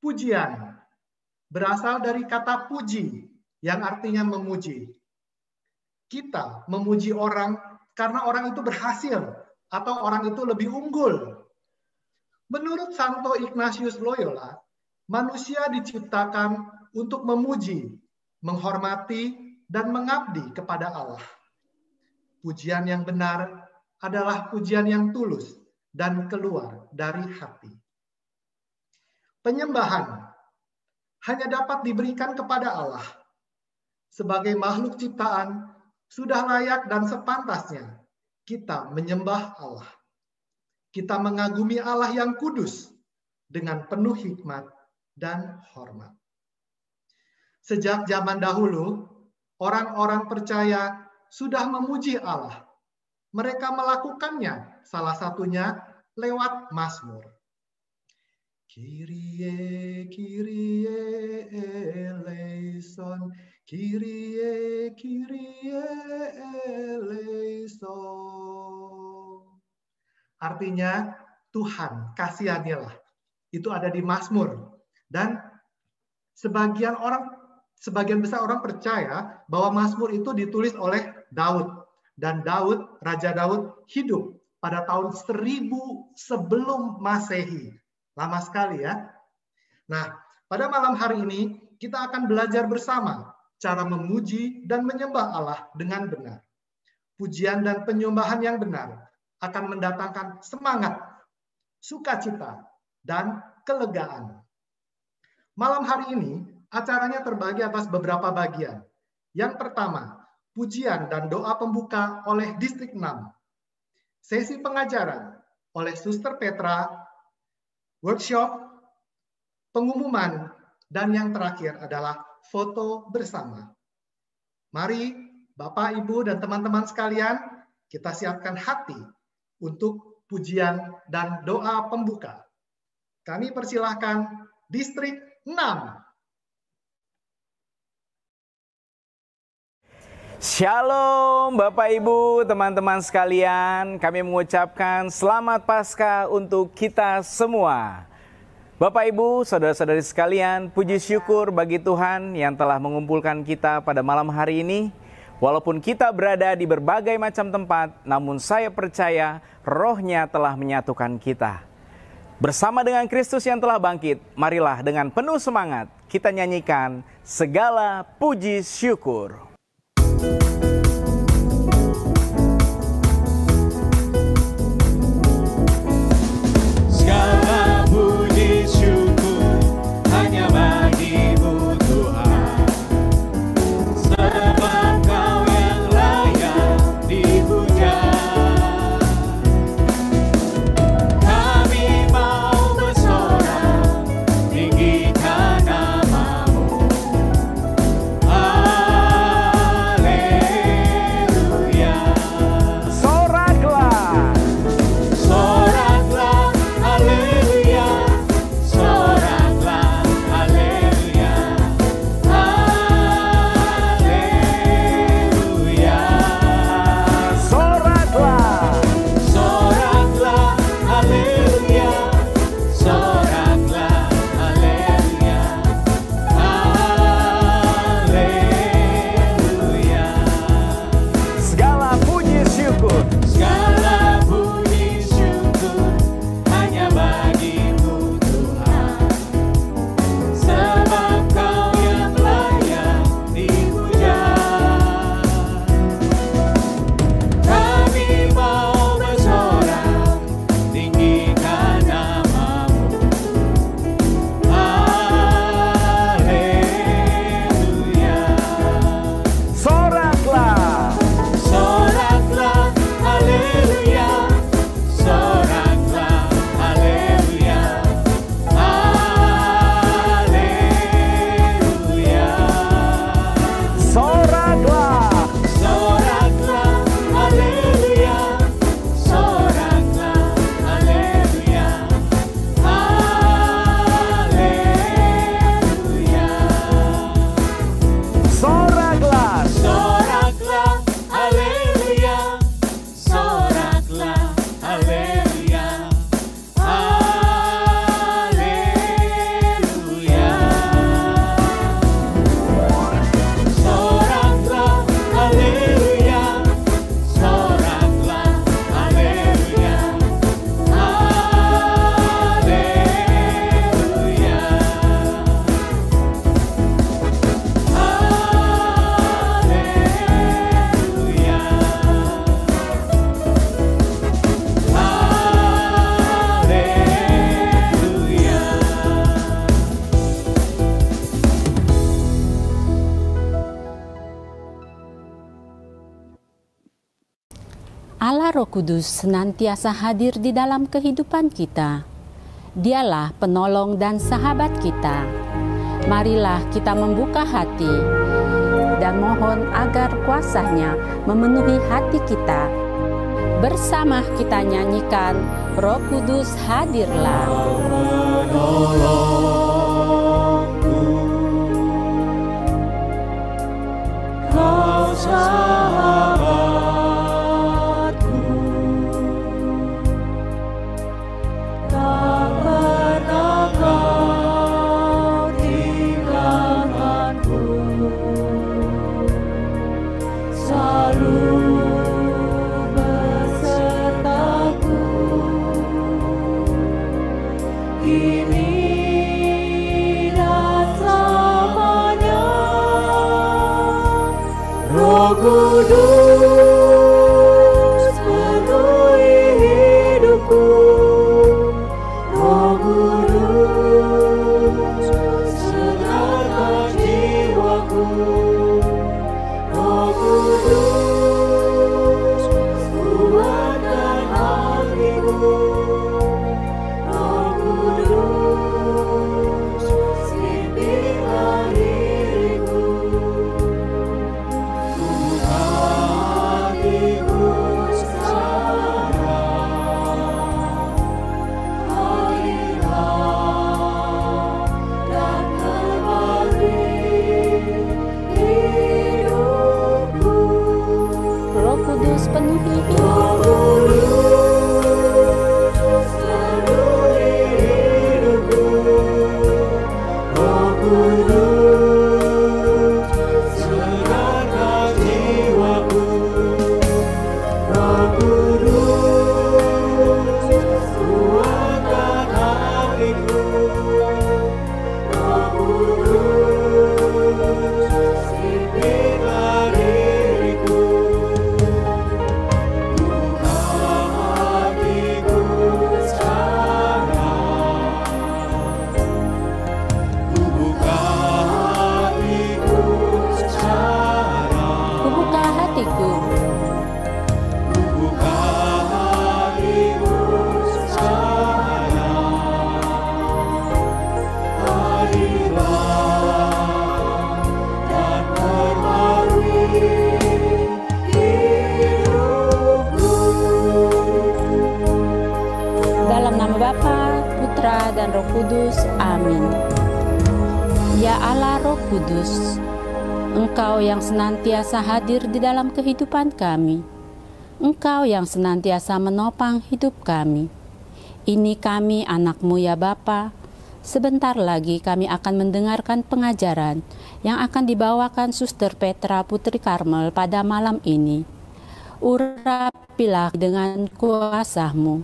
Pujian berasal dari kata puji yang artinya memuji. Kita memuji orang karena orang itu berhasil atau orang itu lebih unggul. Menurut Santo Ignatius Loyola, manusia diciptakan untuk memuji, menghormati, dan mengabdi kepada Allah. Pujian yang benar adalah pujian yang tulus dan keluar dari hati. Penyembahan hanya dapat diberikan kepada Allah. Sebagai makhluk ciptaan, sudah layak dan sepantasnya kita menyembah Allah. Kita mengagumi Allah yang kudus dengan penuh hikmat dan hormat. Sejak zaman dahulu, orang-orang percaya sudah memuji Allah. Mereka melakukannya, salah satunya lewat Mazmur. Kyrie, Kyrie eleison, Kyrie, Kyrie eleison. Artinya, Tuhan, kasihanilah. Itu ada di Mazmur. Dan sebagian besar orang percaya bahwa Mazmur itu ditulis oleh Daud. Dan Raja Daud hidup pada tahun 1000 sebelum Masehi. Lama sekali ya. Nah, pada malam hari ini kita akan belajar bersama cara memuji dan menyembah Allah dengan benar. Pujian dan penyembahan yang benar akan mendatangkan semangat, sukacita, dan kelegaan. Malam hari ini acaranya terbagi atas beberapa bagian. Yang pertama, pujian dan doa pembuka oleh Distrik 6. Sesi pengajaran oleh Suster Petra, workshop, pengumuman, dan yang terakhir adalah foto bersama. Mari Bapak, Ibu, dan teman-teman sekalian, kita siapkan hati untuk pujian dan doa pembuka. Kami persilahkan Distrik 6. Shalom Bapak Ibu, teman-teman sekalian, kami mengucapkan selamat Paskah untuk kita semua. Bapak Ibu, saudara-saudari sekalian, puji syukur bagi Tuhan yang telah mengumpulkan kita pada malam hari ini. Walaupun kita berada di berbagai macam tempat, namun saya percaya Roh-Nya telah menyatukan kita. Bersama dengan Kristus yang telah bangkit, marilah dengan penuh semangat kita nyanyikan segala puji syukur. Segala puji syukur hanya bagi-Mu Tuhan, sebab Kau yang layak dipuja. Kami mau bersorak tinggikan nama-Mu. Haleluya. Roh Kudus senantiasa hadir di dalam kehidupan kita. Dialah penolong dan sahabat kita. Marilah kita membuka hati dan mohon agar kuasa-Nya memenuhi hati kita. Bersama kita nyanyikan Roh Kudus hadirlah. Kau sahabatku, tak pernah kau tinggalkanku, selalu besertaku. Kini dan selamanya, Roh Kudus penuhi hidupku, Roh Kudus segarkan jiwaku, Roh Kudus kuatkan hatiku, Roh Kudus pimpinlah diriku. Roh Kudus penuhi Kubuka hatiku. Dalam nama Bapa, Putra, dan Roh Kudus. Amin. Ya Allah Roh Kudus, Engkau yang senantiasa hadir di dalam kehidupan kami. Engkau yang senantiasa menopang hidup kami. Ini kami anak-Mu ya Bapa. Sebentar lagi kami akan mendengarkan pengajaran yang akan dibawakan Suster Petra Putri Karmel pada malam ini. Urapilah dengan kuasa-Mu,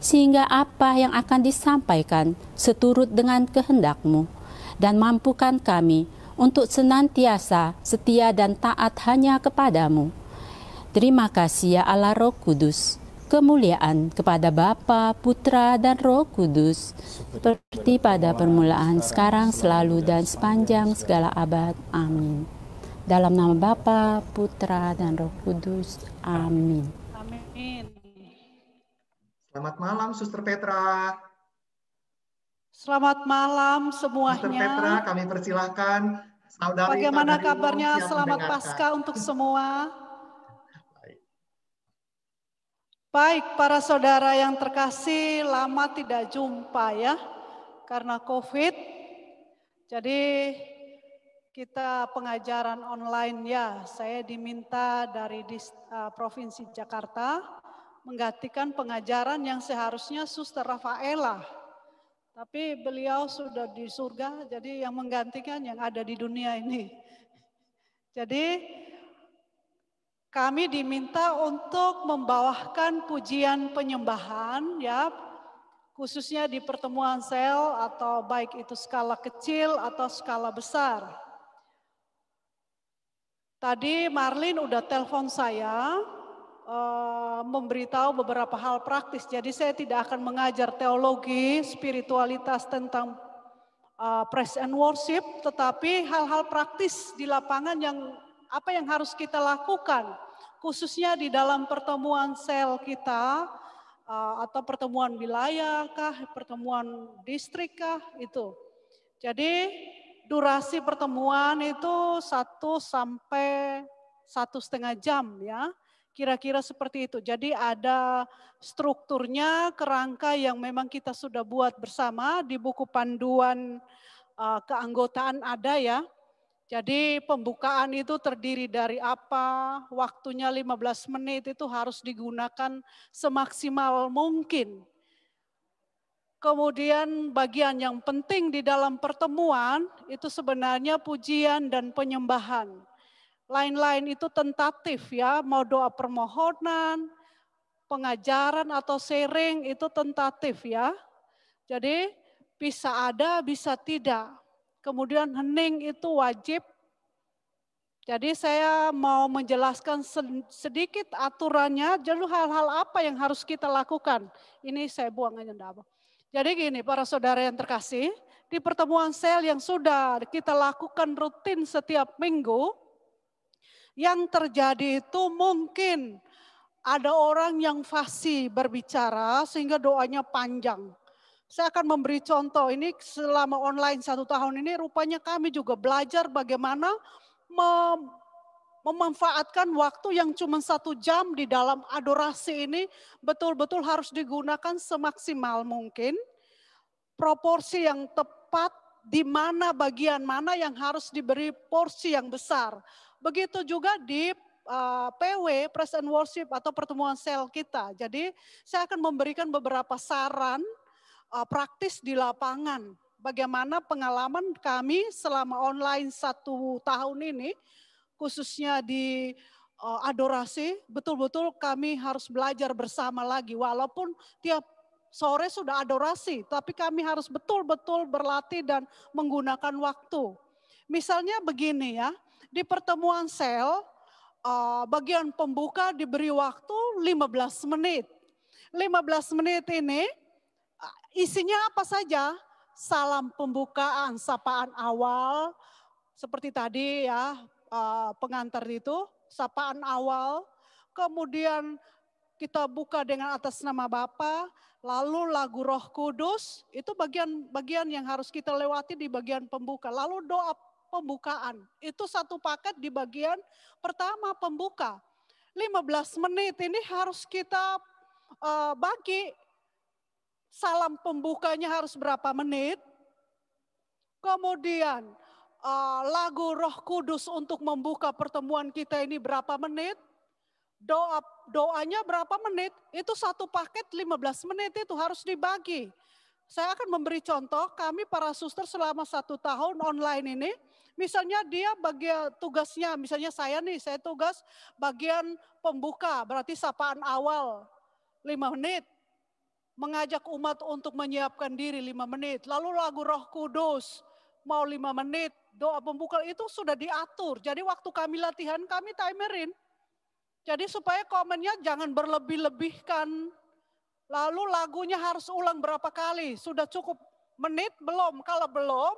sehingga apa yang akan disampaikan seturut dengan kehendak-Mu, dan mampukan kami untuk senantiasa setia dan taat hanya kepadamu. Terima kasih ya Allah Roh Kudus. Kemuliaan kepada Bapa, Putra, dan Roh Kudus, seperti pada permulaan, sekarang, selalu, dan sepanjang segala abad. Amin. Dalam nama Bapa, Putra, dan Roh Kudus. Amin. Amin. Selamat malam, Suster Petra. Selamat malam Suster semuanya. Petra, kami persilahkan saudari. Bagaimana Pak Dario kabarnya? siap Selamat mendengarkan. Paskah untuk semua. Baik. Baik, para saudara yang terkasih, lama tidak jumpa ya, karena COVID. Jadi kita pengajaran online ya, saya diminta dari Provinsi Jakarta menggantikan pengajaran yang seharusnya Suster Rafaela. Tapi beliau sudah di surga, jadi yang menggantikan yang ada di dunia ini. Jadi kami diminta untuk membawakan pujian penyembahan ya, khususnya di pertemuan sel atau baik itu skala kecil atau skala besar. Tadi Marlin udah telepon saya, memberitahu beberapa hal praktis. Jadi saya tidak akan mengajar teologi, spiritualitas tentang praise and worship, tetapi hal-hal praktis di lapangan yang apa yang harus kita lakukan khususnya di dalam pertemuan sel kita, atau pertemuan wilayah kah, pertemuan distrik kah, itu. Jadi durasi pertemuan itu 1 sampai 1,5 jam ya, kira-kira seperti itu. Jadi ada strukturnya, kerangka yang memang kita sudah buat bersama di buku panduan keanggotaan ada ya. Jadi pembukaan itu terdiri dari apa, waktunya 15 menit itu harus digunakan semaksimal mungkin. Kemudian bagian yang penting di dalam pertemuan itu sebenarnya pujian dan penyembahan. Lain-lain itu tentatif ya, mau doa permohonan, pengajaran atau sharing itu tentatif ya. Jadi bisa ada, bisa tidak. Kemudian hening itu wajib. Jadi saya mau menjelaskan sedikit aturannya, jadi hal-hal apa yang harus kita lakukan. Ini saya buang aja enggak apa. Jadi gini para saudara yang terkasih, di pertemuan sel yang sudah kita lakukan rutin setiap minggu, yang terjadi itu mungkin ada orang yang fasih berbicara sehingga doanya panjang. Saya akan memberi contoh ini selama online 1 tahun ini rupanya kami juga belajar bagaimana memanfaatkan waktu yang cuma 1 jam di dalam adorasi ini betul-betul harus digunakan semaksimal mungkin. Proporsi yang tepat di mana bagian mana yang harus diberi porsi yang besar. Begitu juga di PW, Praise and Worship atau pertemuan sel kita. Jadi saya akan memberikan beberapa saran praktis di lapangan. Bagaimana pengalaman kami selama online 1 tahun ini, khususnya di adorasi, betul-betul kami harus belajar bersama lagi. Walaupun tiap sore sudah adorasi, tapi kami harus betul-betul berlatih dan menggunakan waktu. Misalnya begini ya, di pertemuan sel, bagian pembuka diberi waktu 15 menit. 15 menit ini isinya apa saja? Salam pembukaan, sapaan awal, seperti tadi ya pengantar itu, sapaan awal. Kemudian kita buka dengan atas nama Bapa, lalu lagu Roh Kudus, itu bagian yang harus kita lewati di bagian pembuka. Lalu doa pembukaan, itu satu paket di bagian pertama pembuka. 15 menit ini harus kita bagi. Salam pembukanya harus berapa menit. Kemudian lagu Roh Kudus untuk membuka pertemuan kita ini berapa menit. Doanya berapa menit. Itu satu paket 15 menit itu harus dibagi. Saya akan memberi contoh, kami para suster selama 1 tahun online ini, misalnya dia bagian tugasnya, misalnya saya tugas bagian pembuka, berarti sapaan awal 5 menit. Mengajak umat untuk menyiapkan diri 5 menit. Lalu lagu Roh Kudus mau 5 menit. Doa pembuka itu sudah diatur. Jadi waktu kami latihan kami timerin. Jadi supaya komennya jangan berlebih-lebihkan. Lalu lagunya harus ulang berapa kali. Sudah cukup menit belum? Kalau belum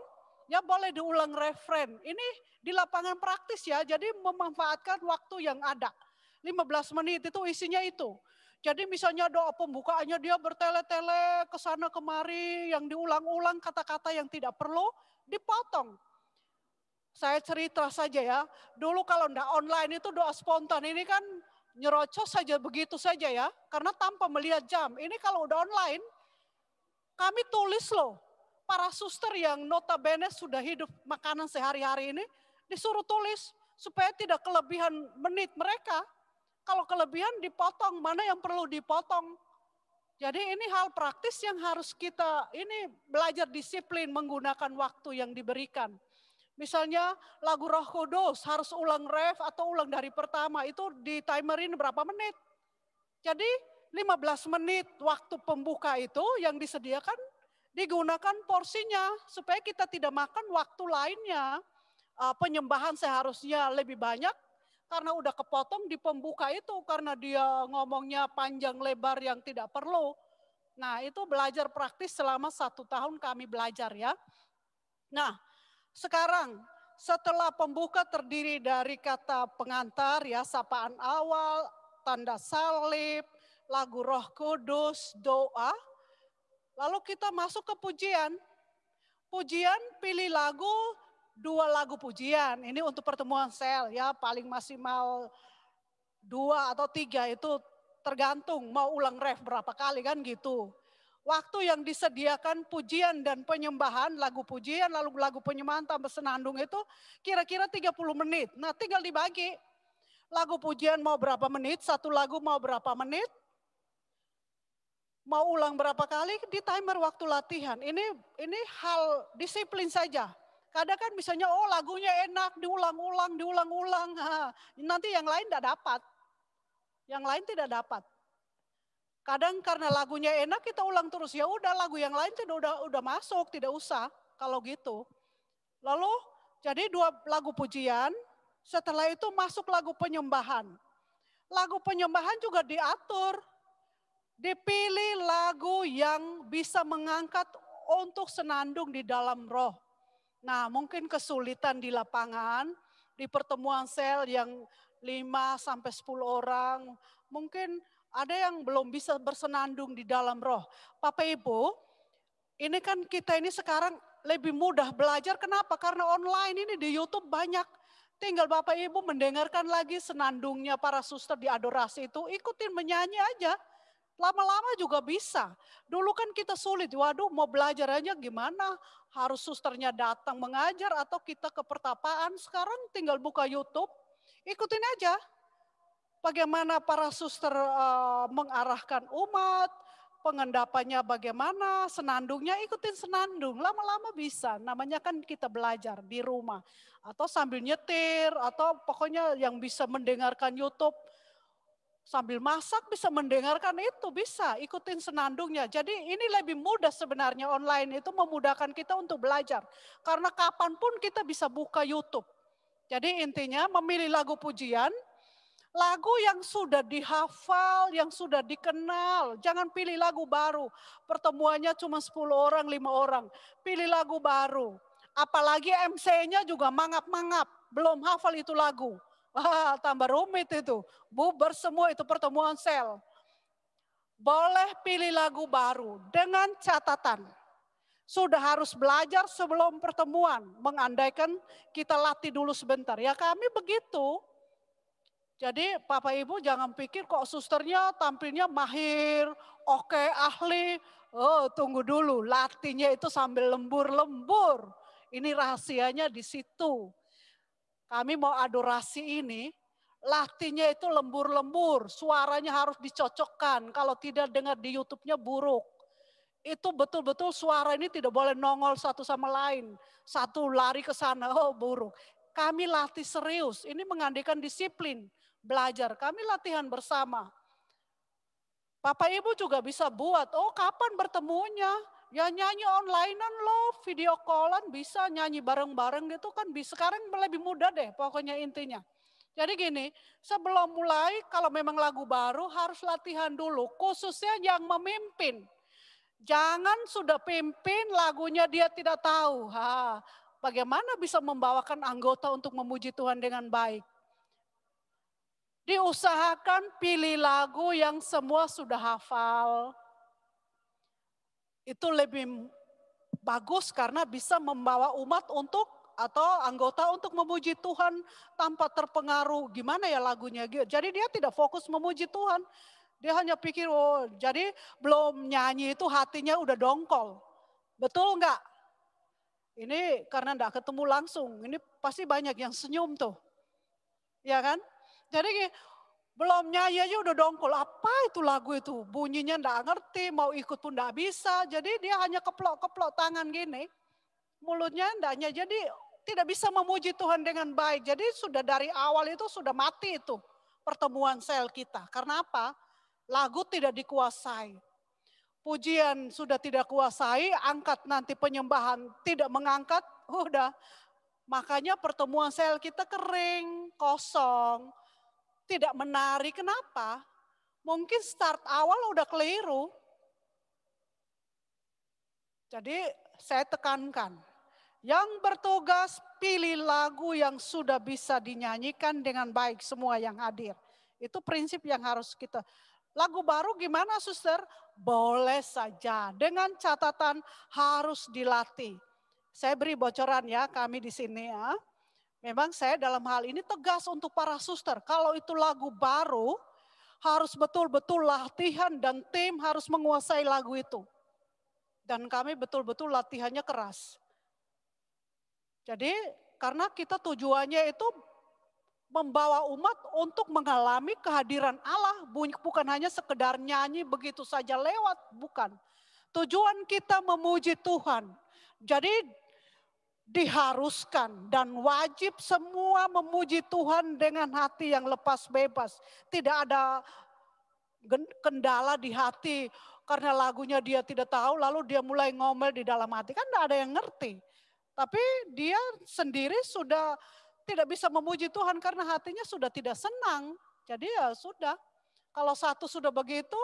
ya boleh diulang refren. Ini di lapangan praktis ya. Jadi memanfaatkan waktu yang ada. 15 menit itu isinya itu. Jadi misalnya doa pembukaannya dia bertele-tele ke sana kemari, yang diulang-ulang kata-kata yang tidak perlu dipotong. Saya cerita saja ya, dulu kalau enggak online itu doa spontan ini kan nyerocos saja begitu saja ya, karena tanpa melihat jam. Ini kalau udah online, kami tulis loh, para suster yang notabene sudah hidup makanan sehari-hari ini, disuruh tulis supaya tidak kelebihan menit mereka. Kalau kelebihan dipotong, mana yang perlu dipotong. Jadi ini hal praktis yang harus kita ini belajar disiplin menggunakan waktu yang diberikan. Misalnya lagu Roh Kudus harus ulang ref atau ulang dari pertama, itu di timerin berapa menit. Jadi 15 menit waktu pembuka itu yang disediakan digunakan porsinya supaya kita tidak makan waktu lainnya. Penyembahan seharusnya lebih banyak. Karena udah kepotong di pembuka itu karena dia ngomongnya panjang lebar yang tidak perlu. Nah itu belajar praktis selama 1 tahun kami belajar ya. Nah sekarang setelah pembuka terdiri dari kata pengantar ya, sapaan awal, tanda salib, lagu Roh Kudus, doa. Lalu kita masuk ke pujian. Pujian pilih lagu, 2 lagu pujian. Ini untuk pertemuan sel ya, paling maksimal 2 atau 3 itu tergantung mau ulang ref berapa kali kan gitu. Waktu yang disediakan pujian dan penyembahan, lagu pujian lalu lagu penyembahan tambah senandung itu kira-kira 30 menit. Nah tinggal dibagi. Lagu pujian mau berapa menit, satu lagu mau berapa menit. Mau ulang berapa kali di timer waktu latihan. Ini hal disiplin saja. Kadang kan misalnya lagunya enak diulang-ulang. Nanti yang lain tidak dapat. Yang lain tidak dapat. Kadang karena lagunya enak kita ulang terus, ya udah lagu yang lain udah masuk, tidak usah kalau gitu. Lalu jadi 2 lagu pujian, setelah itu masuk lagu penyembahan. Lagu penyembahan juga diatur, dipilih lagu yang bisa mengangkat untuk senandung di dalam roh. Nah mungkin kesulitan di lapangan, di pertemuan sel yang 5 sampai 10 orang, mungkin ada yang belum bisa bersenandung di dalam roh. Bapak Ibu, ini kan kita ini sekarang lebih mudah belajar. Kenapa? Karena online ini di YouTube banyak. Tinggal Bapak Ibu mendengarkan lagi senandungnya para suster di adorasi itu. Ikutin menyanyi aja. Lama-lama juga bisa. Dulu kan kita sulit. Waduh mau belajar aja gimana? Harus susternya datang mengajar atau kita ke pertapaan. Sekarang tinggal buka YouTube. Ikutin aja. Bagaimana para suster mengarahkan umat, pengendapannya bagaimana, senandungnya ikutin senandung, lama-lama bisa. Namanya kan kita belajar di rumah. Atau sambil nyetir, atau pokoknya yang bisa mendengarkan YouTube. Sambil masak bisa mendengarkan itu, bisa ikutin senandungnya. Jadi ini lebih mudah sebenarnya online itu memudahkan kita untuk belajar. Karena kapanpun kita bisa buka YouTube. Jadi intinya memilih lagu pujian, lagu yang sudah dihafal, yang sudah dikenal. Jangan pilih lagu baru. Pertemuannya cuma 10 orang, 5 orang. Pilih lagu baru. Apalagi MC-nya juga mangap-mangap. Belum hafal itu lagu. Wah, tambah rumit itu. Bubar semua itu pertemuan sel. Boleh pilih lagu baru dengan catatan. Sudah harus belajar sebelum pertemuan. Mengandaikan kita latih dulu sebentar. Ya kami begitu. Jadi Bapak Ibu jangan pikir kok susternya tampilnya mahir, oke, ahli. Oh tunggu dulu, latihnya itu sambil lembur-lembur. Ini rahasianya di situ. Kami mau adorasi ini, latihnya itu lembur-lembur. Suaranya harus dicocokkan, kalau tidak dengar di YouTube-nya buruk. Itu betul-betul suara ini tidak boleh nongol satu sama lain. Satu lari ke sana, oh buruk. Kami latih serius, ini mengandalkan disiplin. Belajar, kami latihan bersama. Bapak Ibu juga bisa buat, kapan bertemunya? Ya nyanyi onlinean loh, video callan bisa nyanyi bareng-bareng gitu kan bisa. Sekarang lebih mudah deh pokoknya intinya. Jadi gini, sebelum mulai kalau memang lagu baru harus latihan dulu, khususnya yang memimpin. Jangan sudah pimpin lagunya dia tidak tahu. Bagaimana bisa membawakan anggota untuk memuji Tuhan dengan baik? Diusahakan pilih lagu yang semua sudah hafal. Itu lebih bagus karena bisa membawa umat atau anggota untuk memuji Tuhan tanpa terpengaruh gimana ya lagunya. Jadi dia tidak fokus memuji Tuhan. Dia hanya pikir, jadi belum nyanyi itu hatinya udah dongkol. Betul enggak? Ini karena enggak ketemu langsung. Ini pasti banyak yang senyum tuh. Ya kan? Jadi belum nyanyi aja udah dongkol. Apa itu lagu itu? Bunyinya enggak ngerti, mau ikut pun enggak bisa. Jadi dia hanya keplok-keplok tangan gini. Mulutnya enggak, jadi tidak bisa memuji Tuhan dengan baik. Jadi sudah dari awal itu sudah mati itu pertemuan sel kita. Karena apa? Lagu tidak dikuasai. Pujian sudah tidak kuasai, angkat nanti penyembahan tidak mengangkat, udah. Makanya pertemuan sel kita kering, kosong, tidak menarik. Kenapa? Mungkin start awal udah keliru. Jadi saya tekankan, Yang bertugas pilih lagu yang sudah bisa dinyanyikan dengan baik semua yang hadir. Itu prinsip yang harus kita. Lagu baru gimana suster? Boleh saja dengan catatan harus dilatih. Saya beri bocoran ya kami di sini ya. Memang saya dalam hal ini tegas untuk para suster. Kalau itu lagu baru harus betul-betul latihan dan tim harus menguasai lagu itu. Dan kami betul-betul latihannya keras. Jadi karena kita tujuannya itu membawa umat untuk mengalami kehadiran Allah, bukan hanya sekedar nyanyi begitu saja lewat, bukan. Tujuan kita memuji Tuhan. Jadi diharuskan dan wajib semua memuji Tuhan dengan hati yang lepas bebas. Tidak ada kendala di hati karena lagunya dia tidak tahu lalu dia mulai ngomel di dalam hati. Kan tidak ada yang ngerti. Tapi dia sendiri sudah tidak bisa memuji Tuhan karena hatinya sudah tidak senang. Jadi ya sudah, kalau satu sudah begitu,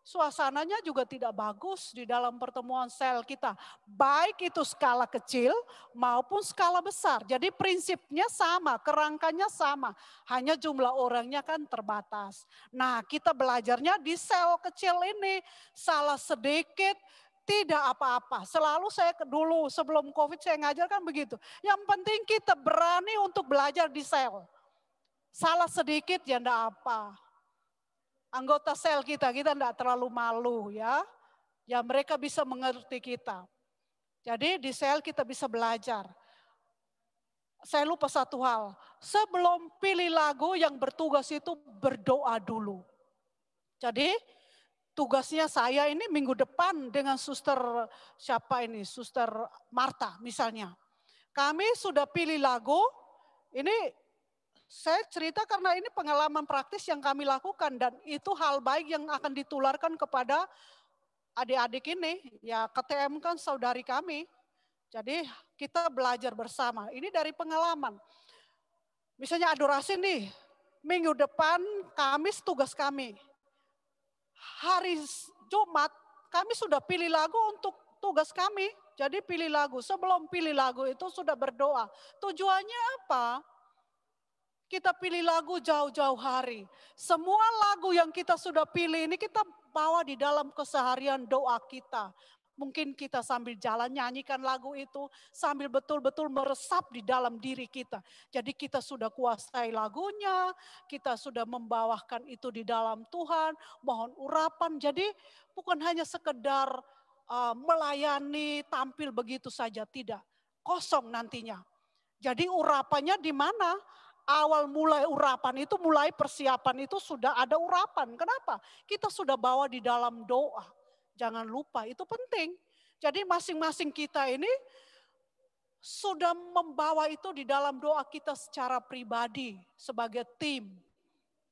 suasananya juga tidak bagus di dalam pertemuan sel kita. Baik itu skala kecil maupun skala besar. Jadi prinsipnya sama, kerangkanya sama. Hanya jumlah orangnya kan terbatas. Nah kita belajarnya di sel kecil ini, salah sedikit, tidak apa-apa. Selalu saya dulu sebelum COVID saya ngajar kan begitu. Yang penting kita berani untuk belajar di sel. Salah sedikit ya enggak apa. Anggota sel kita enggak terlalu malu ya. Ya mereka bisa mengerti kita. Jadi di sel kita bisa belajar. Saya lupa satu hal. Sebelum pilih lagu yang bertugas itu berdoa dulu. Jadi tugasnya saya ini minggu depan dengan suster siapa ini, suster Marta misalnya. Kami sudah pilih lagu, ini saya cerita karena ini pengalaman praktis yang kami lakukan dan itu hal baik yang akan ditularkan kepada adik-adik ini. Ya KTM kan saudari kami, jadi kita belajar bersama, ini dari pengalaman. Misalnya adorasi nih, minggu depan Kamis tugas kami. Hari Jumat kami sudah pilih lagu untuk tugas kami. Jadi pilih lagu, sebelum pilih lagu itu sudah berdoa. Tujuannya apa? Kita pilih lagu jauh-jauh hari. Semua lagu yang kita sudah pilih ini kita bawa di dalam keseharian doa kita. Mungkin kita sambil jalan nyanyikan lagu itu, sambil betul-betul meresap di dalam diri kita. Jadi kita sudah kuasai lagunya, kita sudah membawakan itu di dalam Tuhan, mohon urapan. Jadi bukan hanya sekedar melayani, tampil begitu saja, tidak. Kosong nantinya. Jadi urapannya di mana? Awal mulai urapan itu, mulai persiapan itu sudah ada urapan. Kenapa? Kita sudah bawa di dalam doa. Jangan lupa, itu penting. Jadi masing-masing kita ini sudah membawa itu di dalam doa kita secara pribadi, sebagai tim.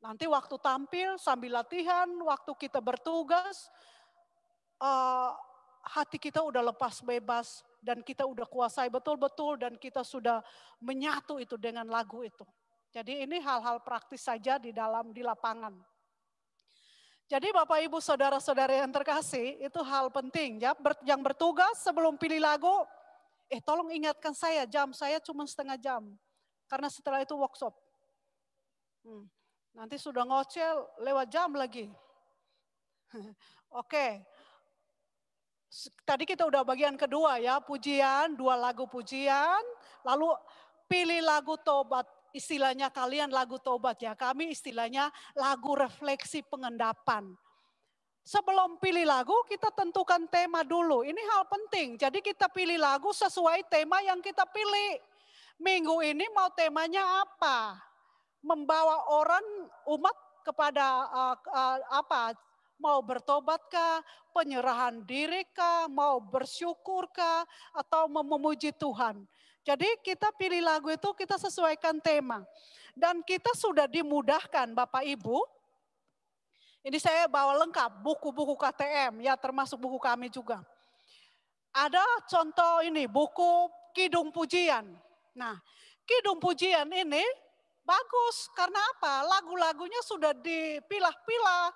Nanti waktu tampil, sambil latihan, waktu kita bertugas, hati kita udah lepas bebas, dan kita udah kuasai betul-betul, dan kita sudah menyatu itu dengan lagu itu. Jadi ini hal-hal praktis saja di lapangan. Jadi Bapak Ibu Saudara-saudara yang terkasih, itu hal penting ya. Yang bertugas sebelum pilih lagu, tolong ingatkan saya, jam saya cuma setengah jam. Karena setelah itu workshop. Nanti sudah ngocel lewat jam lagi. Oke. Tadi kita udah bagian kedua ya, pujian, 2 lagu pujian. Lalu pilih lagu tobat. Istilahnya kalian lagu tobat ya, kami istilahnya lagu refleksi pengendapan. Sebelum pilih lagu kita tentukan tema dulu, ini hal penting. Jadi kita pilih lagu sesuai tema yang kita pilih. Minggu ini mau temanya apa? Membawa orang, umat kepada apa? Mau bertobatkah, penyerahan dirikah, mau bersyukurkah, atau memuji Tuhan. Jadi kita pilih lagu itu kita sesuaikan tema. Dan kita sudah dimudahkan Bapak Ibu. Ini saya bawa lengkap buku-buku KTM ya, termasuk buku kami juga. Ada contoh ini buku Kidung Pujian. Nah, Kidung Pujian ini bagus karena apa? Lagu-lagunya sudah dipilah-pilah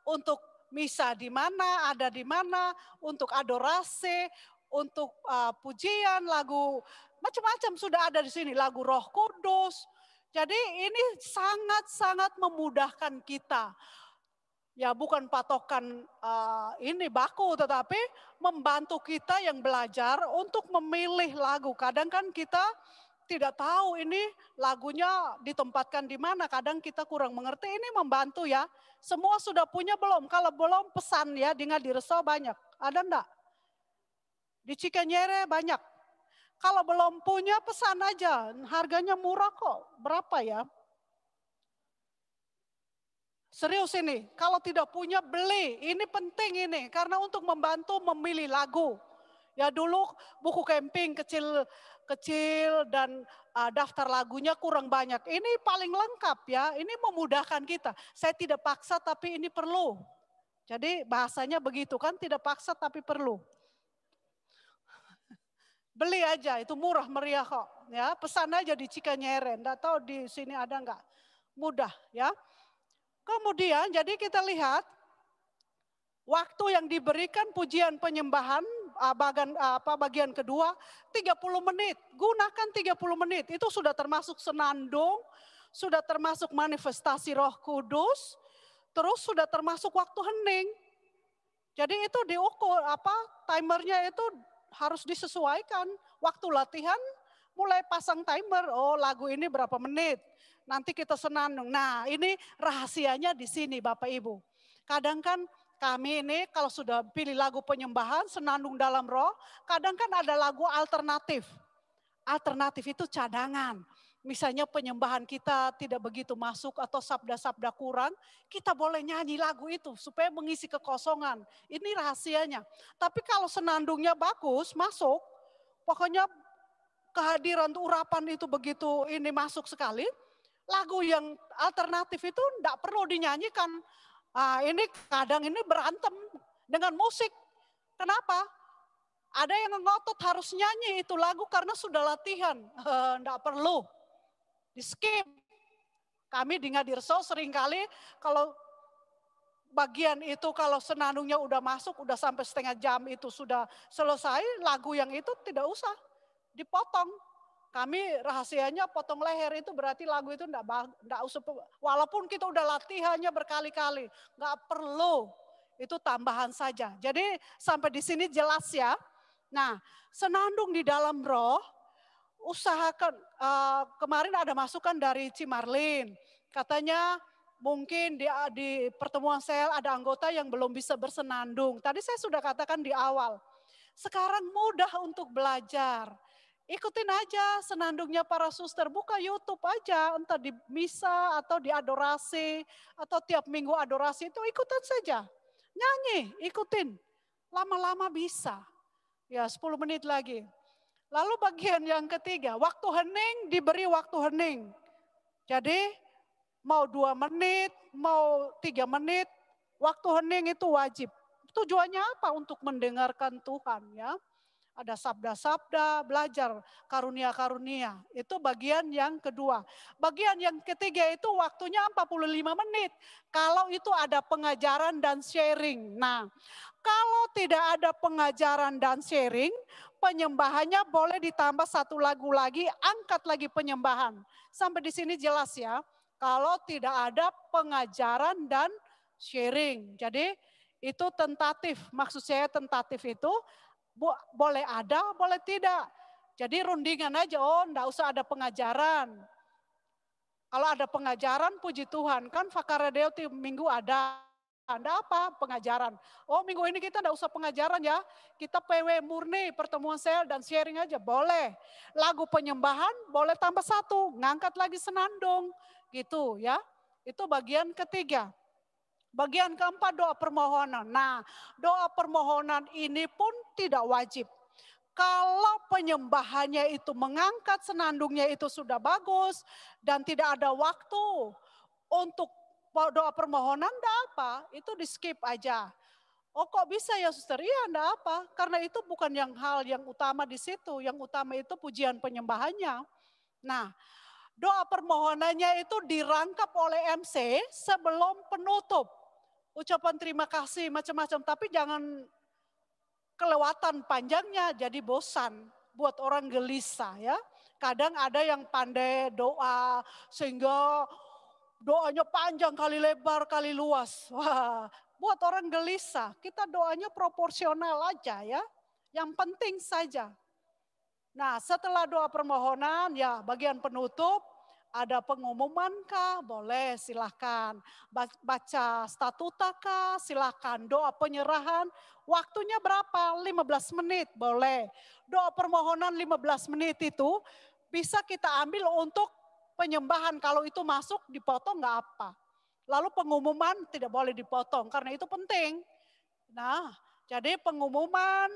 untuk misa di mana, ada di mana, untuk adorasi, untuk pujian, lagu macam-macam sudah ada di sini, lagu Roh Kudus. Jadi ini sangat-sangat memudahkan kita. Ya bukan patokan ini baku, tetapi membantu kita yang belajar untuk memilih lagu. Kadang kan kita tidak tahu ini lagunya ditempatkan di mana. Kadang kita kurang mengerti, ini membantu ya. Semua sudah punya belum? Kalau belum pesan ya, di Ngadireso banyak. Ada enggak? Di Cikanyere banyak. Kalau belum punya pesan aja, harganya murah kok. Berapa ya? Serius ini, kalau tidak punya beli, ini penting ini. Karena untuk membantu memilih lagu. Ya dulu buku camping kecil dan daftar lagunya kurang banyak. Ini paling lengkap ya, ini memudahkan kita. Saya tidak paksa tapi ini perlu. Jadi bahasanya begitu kan, tidak paksa tapi perlu. Beli aja, itu murah meriah kok. Ya, pesan aja di Cikanyere, enggak tahu di sini ada enggak. Mudah ya. Kemudian jadi kita lihat waktu yang diberikan pujian penyembahan bagian kedua 30 menit. Gunakan 30 menit. Itu sudah termasuk senandung, sudah termasuk manifestasi Roh Kudus, terus sudah termasuk waktu hening. Jadi itu diukur timernya itu harus disesuaikan. Waktu latihan mulai pasang timer, oh lagu ini berapa menit. Nanti kita senandung. Nah ini rahasianya di sini Bapak Ibu. Kadang kan kami ini kalau sudah pilih lagu penyembahan, senandung dalam roh, kadang kan ada lagu alternatif. Alternatif itu cadangan. Misalnya penyembahan kita tidak begitu masuk atau sabda-sabda kurang, kita boleh nyanyi lagu itu supaya mengisi kekosongan. Ini rahasianya. Tapi kalau senandungnya bagus, masuk, pokoknya kehadiran urapan itu begitu ini masuk sekali, lagu yang alternatif itu tidak perlu dinyanyikan. Ini kadang ini berantem dengan musik. Kenapa? Ada yang ngotot harus nyanyi itu lagu karena sudah latihan. Tidak perlu. Di skip. Kami di Ngadireso seringkali kalau bagian itu kalau senandungnya udah masuk, udah sampai setengah jam itu sudah selesai, lagu yang itu tidak usah dipotong. Kami rahasianya potong leher itu berarti lagu itu enggak usah, walaupun kita udah latihannya berkali-kali, enggak perlu, itu tambahan saja. Jadi sampai di sini jelas ya. Nah, senandung di dalam roh, usahakan, kemarin ada masukan dari Cimarlin, katanya mungkin di pertemuan sel ada anggota yang belum bisa bersenandung. Tadi saya sudah katakan di awal, sekarang mudah untuk belajar. Ikutin aja senandungnya para suster, buka YouTube aja, entah di misa atau di adorasi, atau tiap minggu adorasi itu ikutan saja. Nyanyi, ikutin, lama-lama bisa. Ya 10 menit lagi. Lalu bagian yang ketiga, waktu hening, diberi waktu hening. Jadi mau 2 menit, mau 3 menit, waktu hening itu wajib. Tujuannya apa? Untuk mendengarkan Tuhan ya. Ada sabda-sabda, belajar karunia-karunia. Itu bagian yang kedua. Bagian yang ketiga itu waktunya 45 menit. Kalau itu ada pengajaran dan sharing. Nah, kalau tidak ada pengajaran dan sharing, penyembahannya boleh ditambah 1 lagu lagi, angkat lagi penyembahan. Sampai di sini jelas ya. Kalau tidak ada pengajaran dan sharing. Jadi itu tentatif. Maksud saya tentatif itu boleh ada, boleh tidak. Jadi rundingan aja, oh enggak usah ada pengajaran. Kalau ada pengajaran, puji Tuhan. Kan Fakaradeo tiap minggu ada apa? Pengajaran. Oh minggu ini kita enggak usah pengajaran ya. Kita PW murni, pertemuan sel dan sharing aja, boleh. Lagu penyembahan boleh tambah 1, ngangkat lagi senandung. Gitu ya. Itu bagian ketiga. Bagian keempat doa permohonan. Nah, doa permohonan ini pun tidak wajib. Kalau penyembahannya itu mengangkat senandungnya itu sudah bagus dan tidak ada waktu untuk doa permohonan, enggak apa, itu di skip aja. Oh kok bisa ya suster? Iya enggak apa, karena itu bukan hal yang utama di situ. Yang utama itu pujian penyembahannya. Nah, doa permohonannya itu dirangkap oleh MC sebelum penutup. Ucapan terima kasih macam-macam, tapi jangan kelewatan panjangnya jadi bosan buat orang gelisah ya. Kadang ada yang pandai doa sehingga doanya panjang kali lebar kali luas. Wah, buat orang gelisah, kita doanya proporsional aja ya. Yang penting saja. Nah, setelah doa permohonan ya bagian penutup ada pengumuman kah? Boleh, silahkan. Baca statuta kah? Silahkan. Doa penyerahan, waktunya berapa? 15 menit, boleh. Doa permohonan 15 menit itu bisa kita ambil untuk penyembahan. Kalau itu masuk dipotong nggak apa. Lalu pengumuman tidak boleh dipotong karena itu penting. Nah, jadi pengumuman,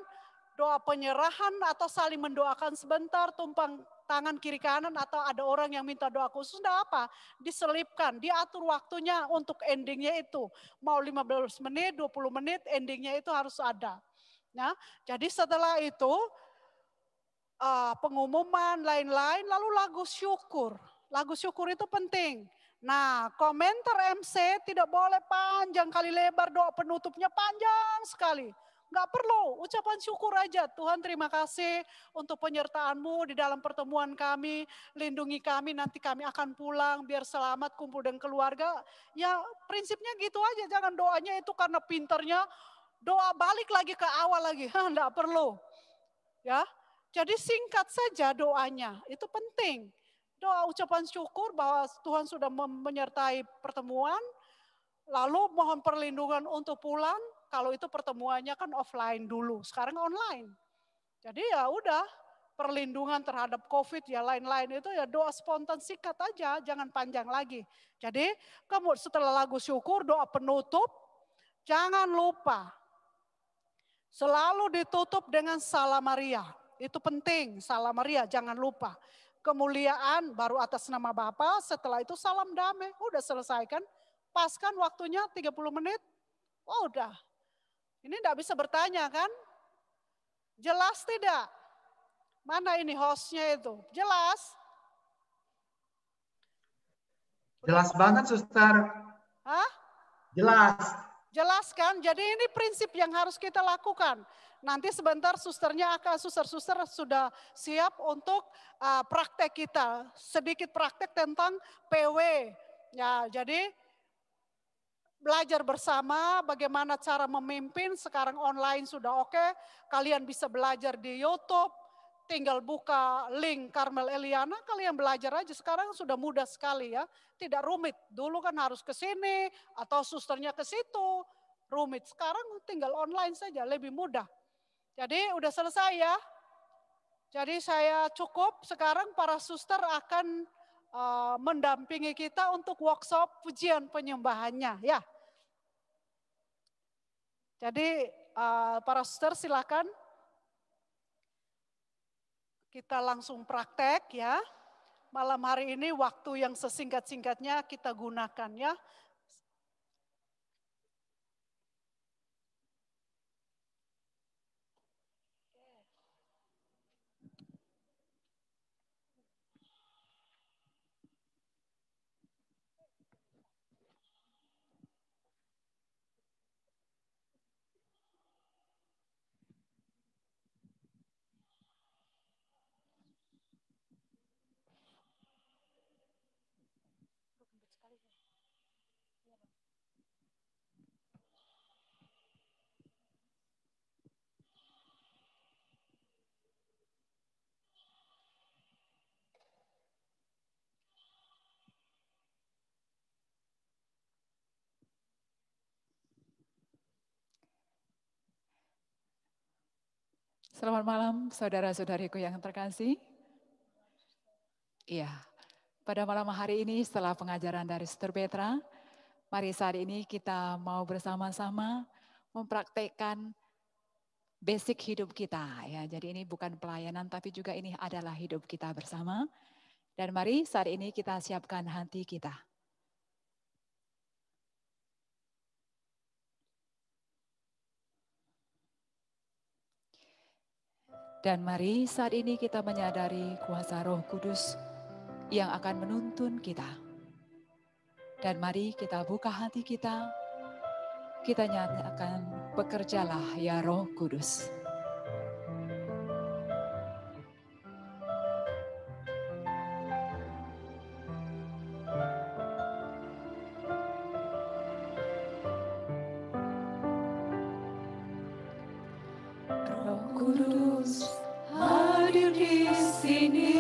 doa penyerahan atau saling mendoakan sebentar, tumpang tangan kiri kanan atau ada orang yang minta doa khusus, enggak apa, diselipkan, diatur waktunya untuk endingnya itu. Mau 15 menit, 20 menit, endingnya itu harus ada. Nah, jadi setelah itu pengumuman lain-lain, lalu lagu syukur. Lagu syukur itu penting. Nah, komentar MC tidak boleh panjang kali lebar, doa penutupnya panjang sekali. Enggak perlu, ucapan syukur aja. Tuhan terima kasih untuk penyertaan-Mu di dalam pertemuan kami. Lindungi kami, nanti kami akan pulang biar selamat kumpul dengan keluarga. Ya prinsipnya gitu aja, jangan doanya itu karena pinternya. Doa balik lagi ke awal lagi, enggak perlu. Ya, jadi singkat saja doanya, itu penting. Doa ucapan syukur bahwa Tuhan sudah menyertai pertemuan. Lalu mohon perlindungan untuk pulang. Kalau itu pertemuannya kan offline dulu, sekarang online. Jadi ya udah, perlindungan terhadap COVID ya lain-lain itu ya doa spontan singkat aja, jangan panjang lagi. Jadi kamu setelah lagu syukur, doa penutup, jangan lupa selalu ditutup dengan Salam Maria. Itu penting, Salam Maria jangan lupa. Kemuliaan baru atas nama Bapa, setelah itu salam damai, udah selesai kan? Pas kan waktunya 30 menit, oh udah. Ini enggak bisa bertanya kan? Jelas tidak? Mana ini hostnya itu? Jelas? Jelas banget, Suster. Hah? Jelas. Jelas kan? Jadi ini prinsip yang harus kita lakukan. Nanti sebentar susternya akan, suster-suster sudah siap untuk praktek kita. Sedikit praktek tentang PW. Ya, jadi belajar bersama bagaimana cara memimpin, sekarang online sudah oke. Kalian bisa belajar di YouTube, tinggal buka link Karmel Eliana, kalian belajar aja. Sekarang sudah mudah sekali ya, tidak rumit. Dulu kan harus ke sini atau susternya ke situ, rumit. Sekarang tinggal online saja, lebih mudah. Jadi udah selesai ya. Jadi saya cukup, sekarang para suster akan mendampingi kita untuk workshop pujian penyembahannya ya. Jadi para suster silakan kita langsung praktek ya. Malam hari ini waktu yang sesingkat-singkatnya kita gunakan ya. Selamat malam saudara-saudariku yang terkasih. Iya, pada malam hari ini setelah pengajaran dari Sister Petra, mari saat ini kita mau bersama-sama mempraktekkan basic hidup kita. Ya, jadi ini bukan pelayanan tapi juga ini adalah hidup kita bersama. Dan mari saat ini kita siapkan hati kita. Dan mari saat ini kita menyadari kuasa Roh Kudus yang akan menuntun kita. Dan mari kita buka hati kita nyatakan, bekerjalah ya Roh Kudus. Kudus hadir di sini,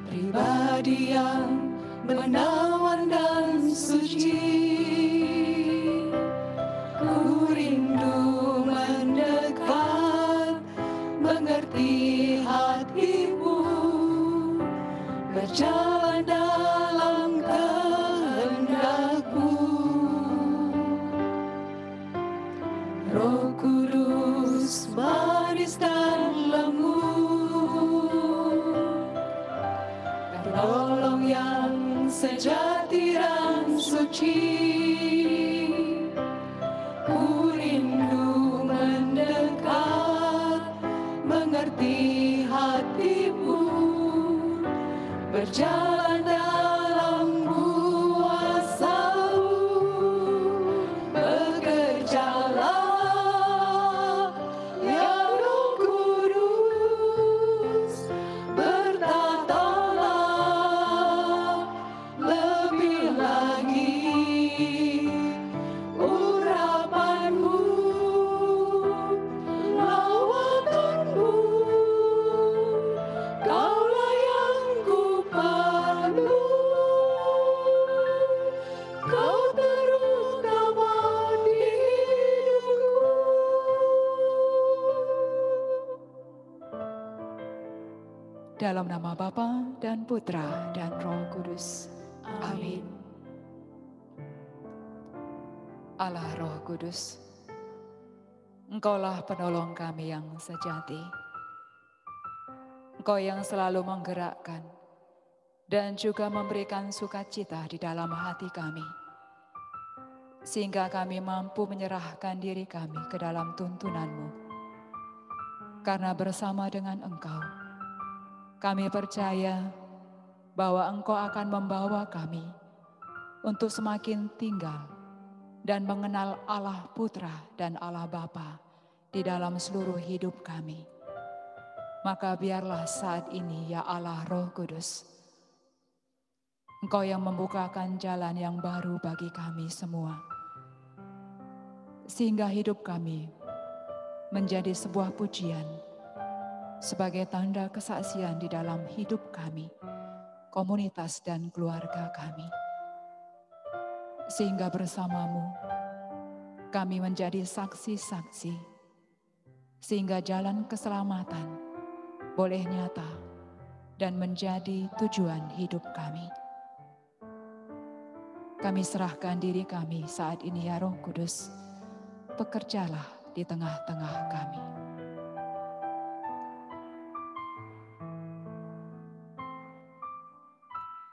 pribadi yang menawan dan suci. Ku rindu mendekat, mengerti hatimu, berjalan dalam kehendak-Mu. Roh Kudus manis dan lembut, penolong yang sejati dan suci. Ku rindu mendekat, mengerti hatimu, berjalan dalam kuasa-Mu. Bekerjalah, ya Roh Kudus, bertatalah lebih lagi urapan-Mu, lawatan-Mu. Kaulah yang ku perlu, Kau terutama di hidupku. Dalam nama Bapa dan Putra dan Roh Kudus. Amin. Allah Roh Kudus, Engkaulah penolong kami yang sejati. Engkau yang selalu menggerakkan dan juga memberikan sukacita di dalam hati kami, sehingga kami mampu menyerahkan diri kami ke dalam tuntunan-Mu. Karena bersama dengan Engkau, kami percaya bahwa Engkau akan membawa kami untuk semakin tinggal dan mengenal Allah Putra dan Allah Bapa di dalam seluruh hidup kami. Maka biarlah saat ini ya Allah Roh Kudus, Engkau yang membukakan jalan yang baru bagi kami semua, sehingga hidup kami menjadi sebuah pujian sebagai tanda kesaksian di dalam hidup kami, komunitas dan keluarga kami. Sehingga bersama-Mu kami menjadi saksi-saksi, sehingga jalan keselamatan boleh nyata dan menjadi tujuan hidup kami. Kami serahkan diri kami saat ini ya Roh Kudus, bekerjalah di tengah-tengah kami.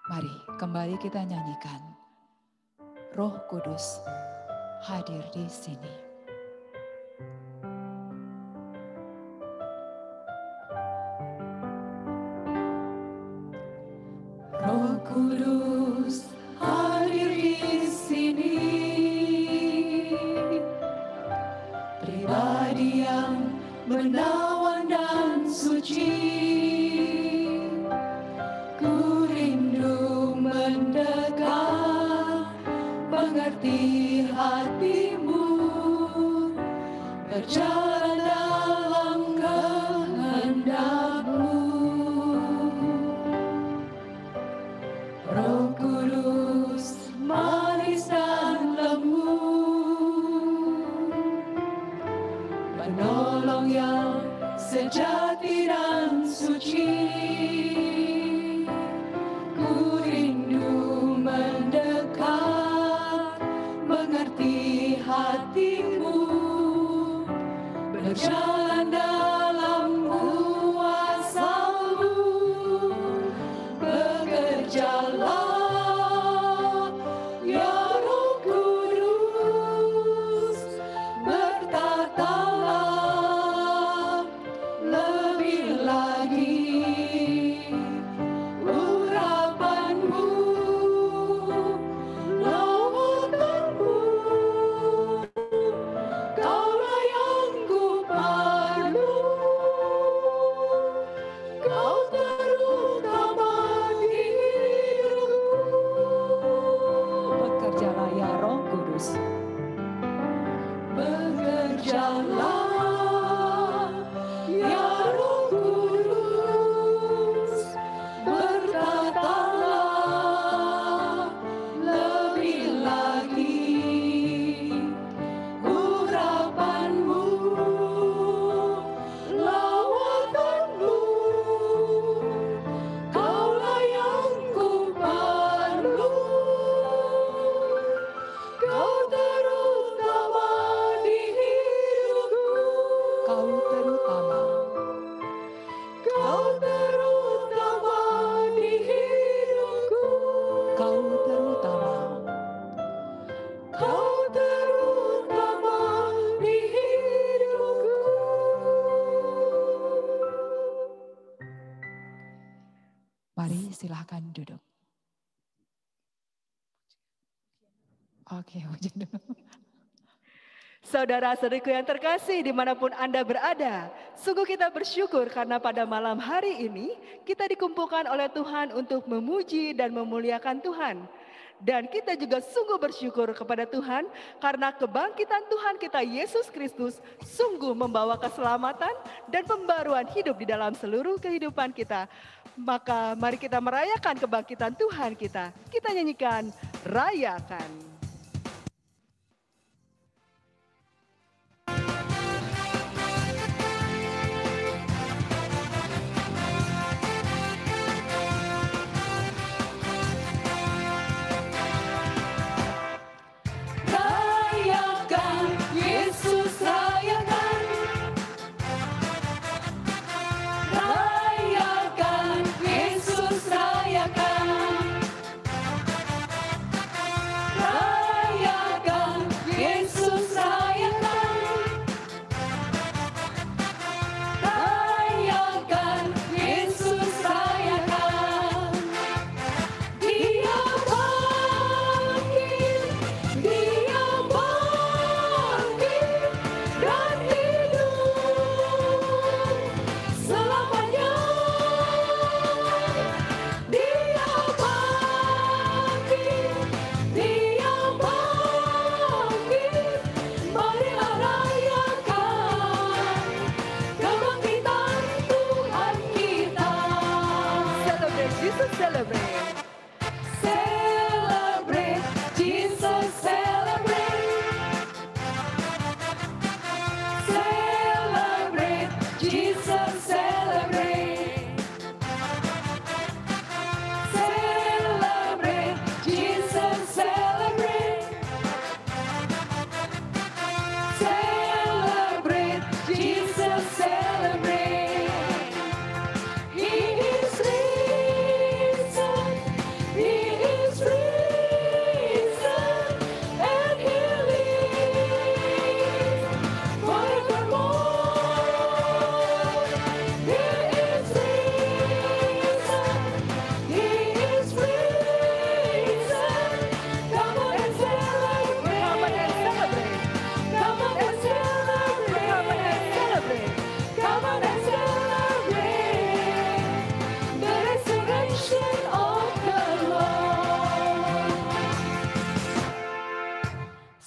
Mari kembali kita nyanyikan Roh Kudus hadir di sini. Roh Kudus hadir di sini, pribadi yang menawan dan suci. Ku rindu mendekat, mengerti hatimu, berjalan dalam kehendak-Mu. Roh Kudus manis dan lembut, penolong yang sejati dan suci. Ku rindu mendekat, mengerti hatimu, berjalan dalam kuasa-Mu. Bekerjalah, ya Roh Kudus, bertatalah lebih lagi urapan-Mu, lawatan-Mu. Kaulah yang ku Mari silahkan duduk. Oke, puji dulu. Saudara-saudariku yang terkasih dimanapun Anda berada, sungguh kita bersyukur karena pada malam hari ini kita dikumpulkan oleh Tuhan untuk memuji dan memuliakan Tuhan. Dan kita juga sungguh bersyukur kepada Tuhan karena kebangkitan Tuhan kita Yesus Kristus sungguh membawa keselamatan dan pembaruan hidup di dalam seluruh kehidupan kita. Maka mari kita merayakan kebangkitan Tuhan kita. Kita nyanyikan Rayakan.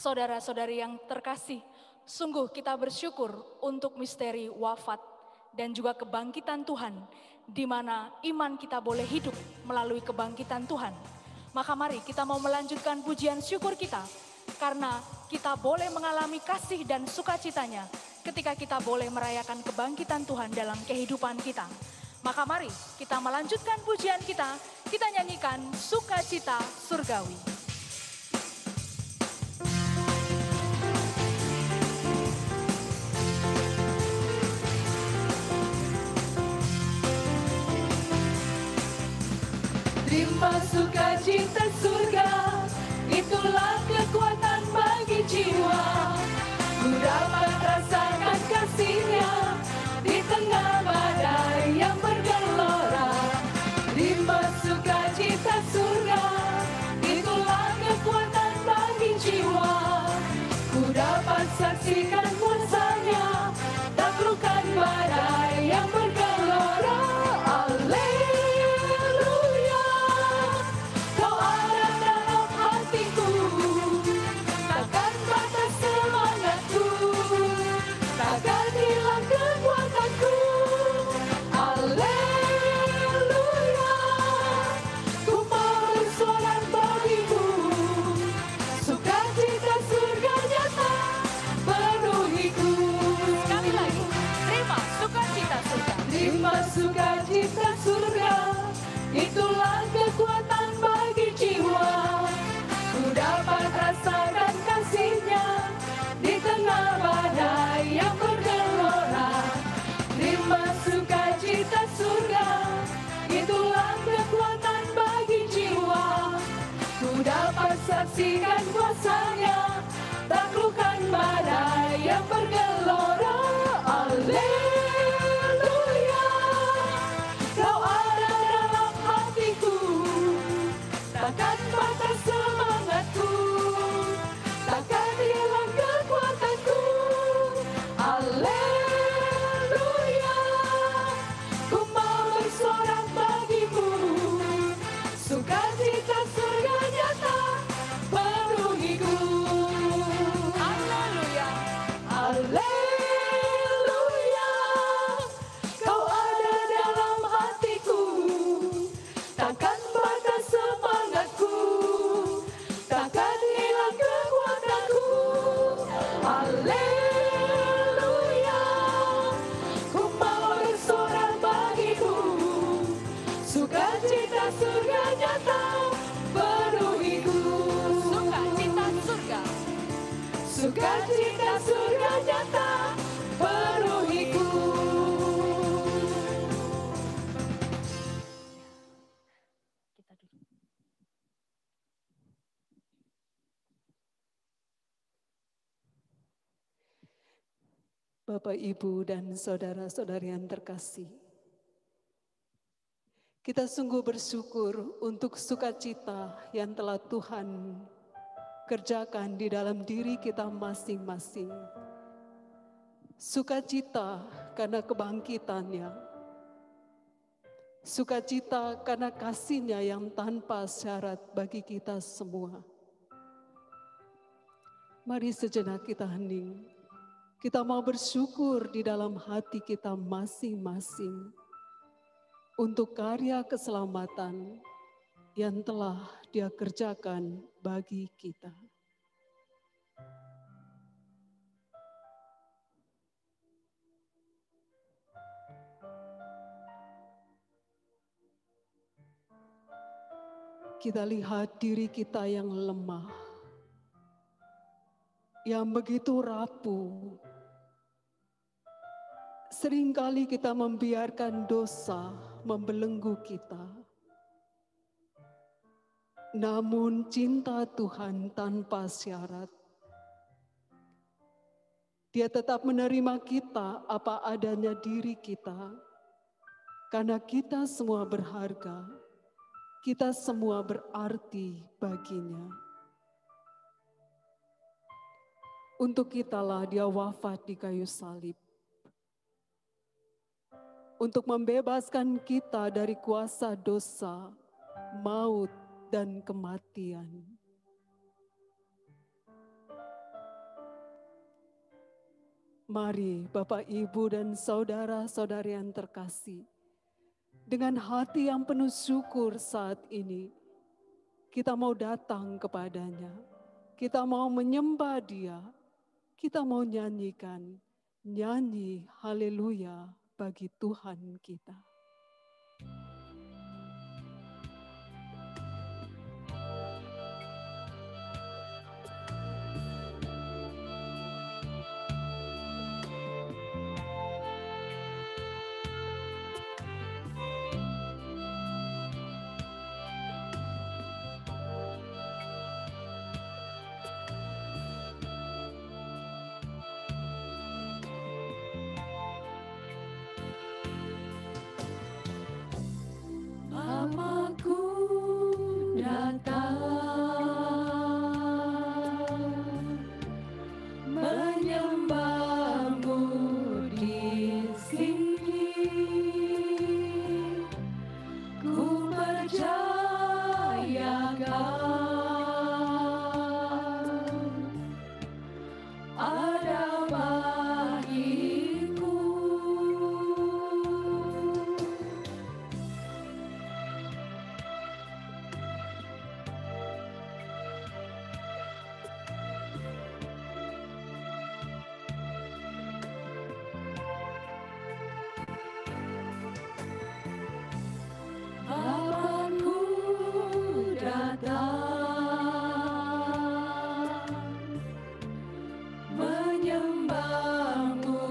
Saudara-saudari yang terkasih, sungguh kita bersyukur untuk misteri wafat dan juga kebangkitan Tuhan, di mana iman kita boleh hidup melalui kebangkitan Tuhan. Maka mari kita mau melanjutkan pujian syukur kita, karena kita boleh mengalami kasih dan sukacitanya ketika kita boleh merayakan kebangkitan Tuhan dalam kehidupan kita. Maka mari kita melanjutkan pujian kita nyanyikan sukacita surgawi. Terima sukacita surga, itulah kekuatan bagi jiwa. Ku dapat rasakan kasih-Nya di tengah badai yang bergelora. Terima sukacita surga, itulah kekuatan bagi jiwa. Ku dapat saksikan kuasa-Nya, taklukkan badai yang bergelora. Sukacita surga, itulah kekuatan bagi jiwa. Ku dapat rasakan kasih-Nya di tengah badai yang bergelora. Terima sukacita surga, itulah kekuatan bagi jiwa. Ku dapat saksikan kuasa-Nya, taklukkan badai yang bergelora. Alleluia. Kau ada dalam hati sukacita surga nyata penuhiku. Bapak, Ibu, dan saudara-saudari yang terkasih, kita sungguh bersyukur untuk sukacita yang telah Tuhan kerjakan di dalam diri kita masing-masing. Sukacita karena kebangkitannya, sukacita karena kasih-Nya yang tanpa syarat bagi kita semua. Mari sejenak kita hening. Kita mau bersyukur di dalam hati kita masing-masing untuk karya keselamatan yang telah Dia kerjakan bagi kita. Kita lihat diri kita yang lemah, yang begitu rapuh. Seringkali kita membiarkan dosa membelenggu kita. Namun cinta Tuhan tanpa syarat. Dia tetap menerima kita apa adanya diri kita. Karena kita semua berharga. Kita semua berarti baginya. Untuk kitalah Dia wafat di kayu salib. Untuk membebaskan kita dari kuasa dosa, maut, dan kematian. Mari Bapak, Ibu, dan saudara-saudari yang terkasih, dengan hati yang penuh syukur saat ini, kita mau datang kepadanya, kita mau menyembah Dia, kita mau nyanyikan, nyanyi haleluya bagi Tuhan kita. Bapakku datang menyembahmu di sini. Ku percayakan ada bagiku. Bapakku datang menyembahmu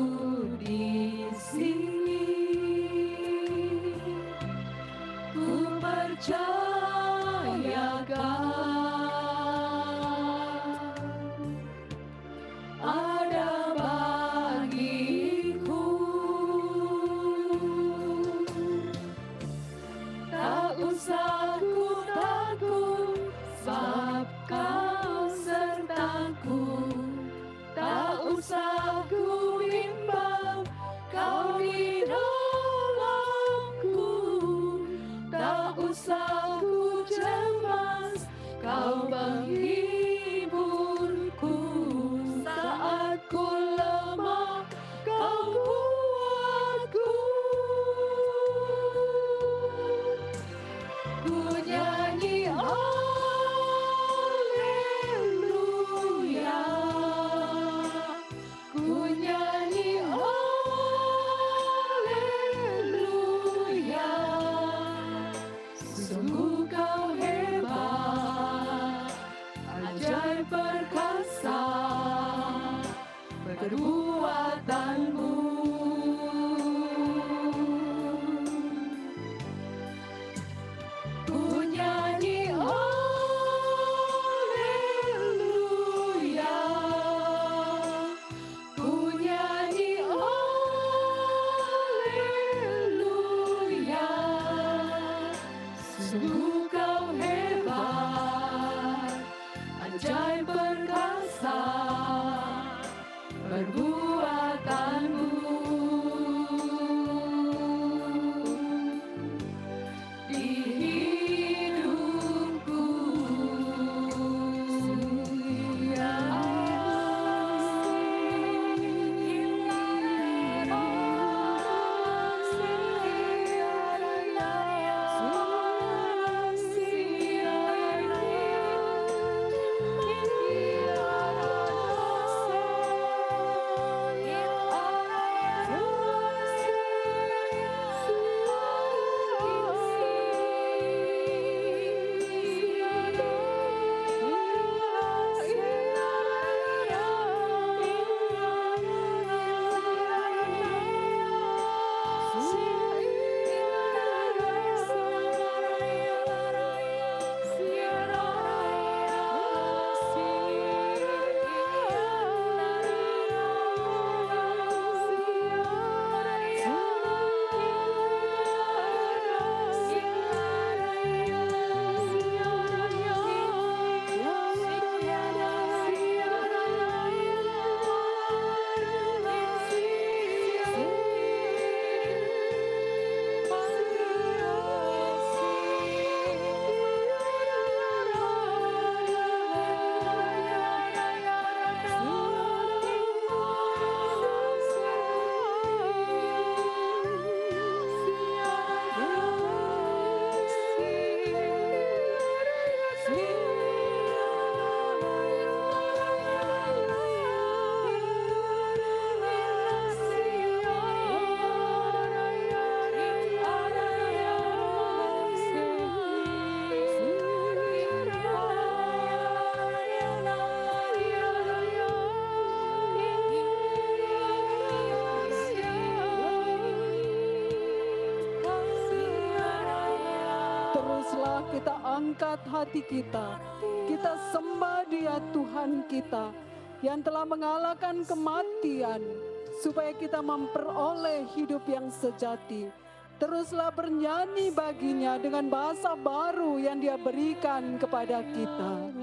di sini. Ku percayakan ada bagiku. Tak usah ku takut, sebab Kau sertaku. Tak usah ku bimbang, Kau di dalamku. Tak usah ku cemas, Kau menghiburku. Saat ku lemah, Kau kuatku. Ku nyanyi haleluya, ku nyanyi haleluya. Sungguh Kau hebat, teruslah kita angkat hati kita. Kita sembah Dia Tuhan kita yang telah mengalahkan kematian supaya kita memperoleh hidup yang sejati. Teruslah bernyanyi baginya dengan bahasa baru yang Dia berikan kepada kita.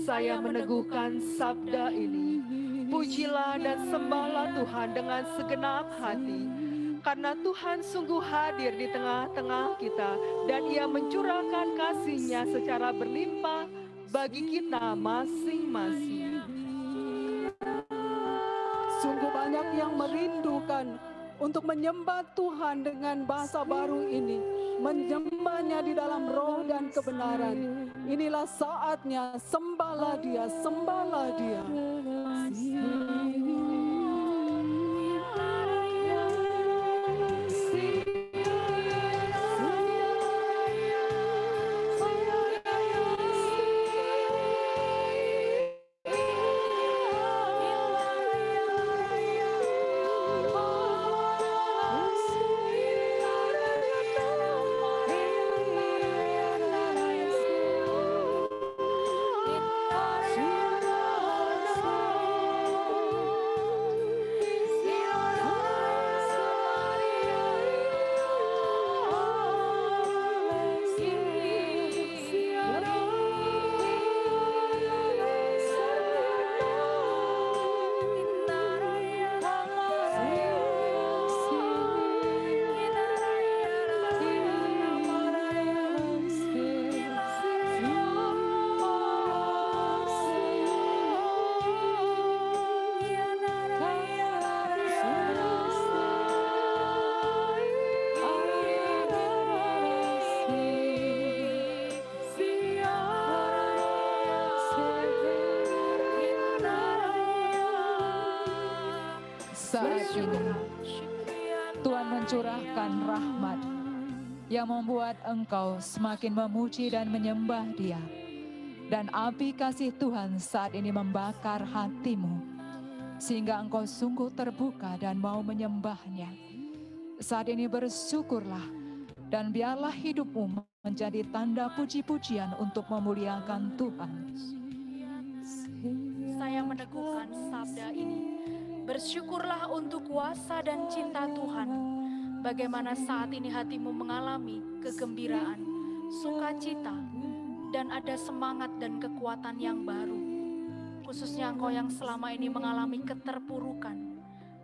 Saya meneguhkan sabda ini. Pujilah dan sembahlah Tuhan dengan segenap hati. Karena Tuhan sungguh hadir di tengah-tengah kita. Dan Ia mencurahkan kasih-Nya secara berlimpah bagi kita masing-masing. Sungguh banyak yang merindukan untuk menyembah Tuhan dengan bahasa baru ini. Menyembahnya di dalam roh dan kebenaran. Inilah saatnya, sembahlah Dia, sembahlah Dia. Saat ini Tuhan mencurahkan rahmat yang membuat engkau semakin memuji dan menyembah Dia. Dan api kasih Tuhan saat ini membakar hatimu, sehingga engkau sungguh terbuka dan mau menyembah-Nya. Saat ini bersyukurlah, dan biarlah hidupmu menjadi tanda puji-pujian untuk memuliakan Tuhan. Saya meneguhkan sabda ini. Bersyukurlah untuk kuasa dan cinta Tuhan. Bagaimana saat ini hatimu mengalami kegembiraan, sukacita, dan ada semangat dan kekuatan yang baru. Khususnya engkau yang selama ini mengalami keterpurukan,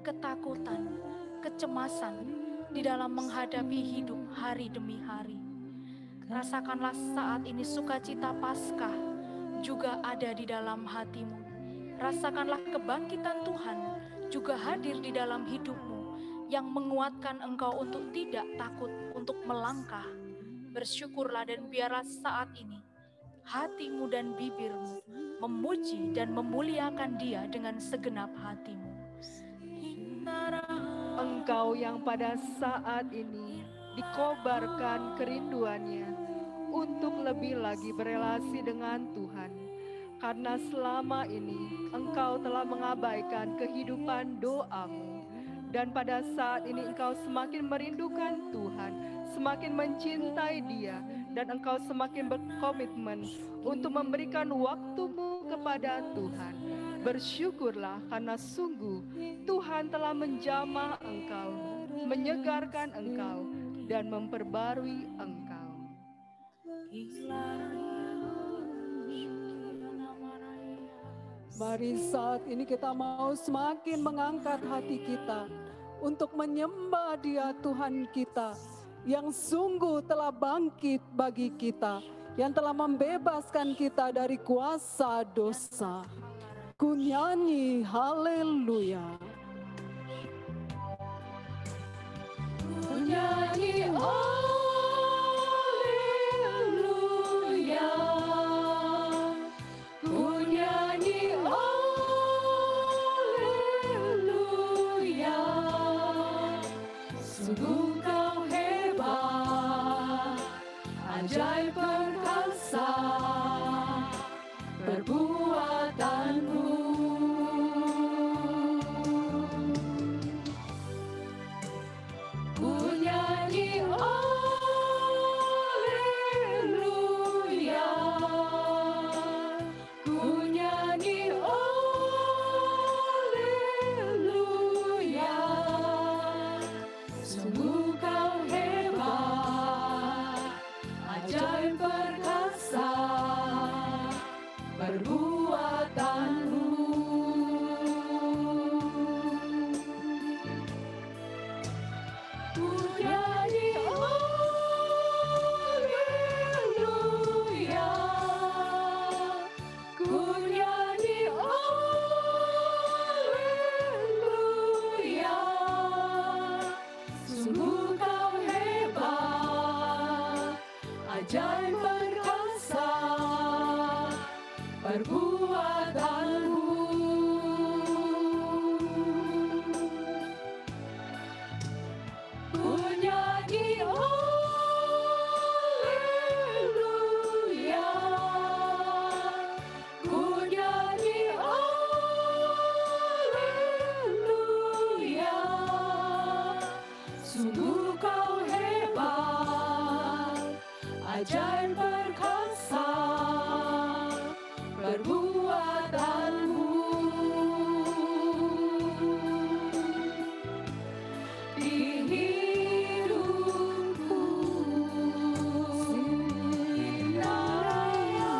ketakutan, kecemasan di dalam menghadapi hidup hari demi hari. Rasakanlah saat ini sukacita Paskah juga ada di dalam hatimu. Rasakanlah kebangkitan Tuhan juga hadir di dalam hidupmu yang menguatkan engkau untuk tidak takut untuk melangkah. Bersyukurlah dan biarlah saat ini hatimu dan bibirmu memuji dan memuliakan Dia dengan segenap hatimu. Engkau yang pada saat ini dikobarkan kerinduannya untuk lebih lagi berelasi dengan Tuhan. Karena selama ini engkau telah mengabaikan kehidupan doamu. Dan pada saat ini engkau semakin merindukan Tuhan, semakin mencintai Dia, dan engkau semakin berkomitmen untuk memberikan waktumu kepada Tuhan. Bersyukurlah karena sungguh Tuhan telah menjamah engkau, menyegarkan engkau, dan memperbarui engkau. Mari saat ini kita mau semakin mengangkat hati kita untuk menyembah Dia Tuhan kita yang sungguh telah bangkit bagi kita, yang telah membebaskan kita dari kuasa dosa. Ku nyanyi haleluya. Ku nyanyi haleluya. Ku nyanyi haleluya. Sungguh kau hebat, ajaib perkasa perbuatanmu. Ku nyanyi haleluya. Sungguh kau hebat, ajaib perkasa perbuatanmu. Ku nyanyi haleluya, ku nyanyi haleluya. Sungguh kau hebat, ajaib perkasa perbuatanmu. Ku nyanyi haleluya, ku nyanyi haleluya. Sungguh kau hebat, ajaib perkasa perbuatanmu. Di hidupku Inaraya,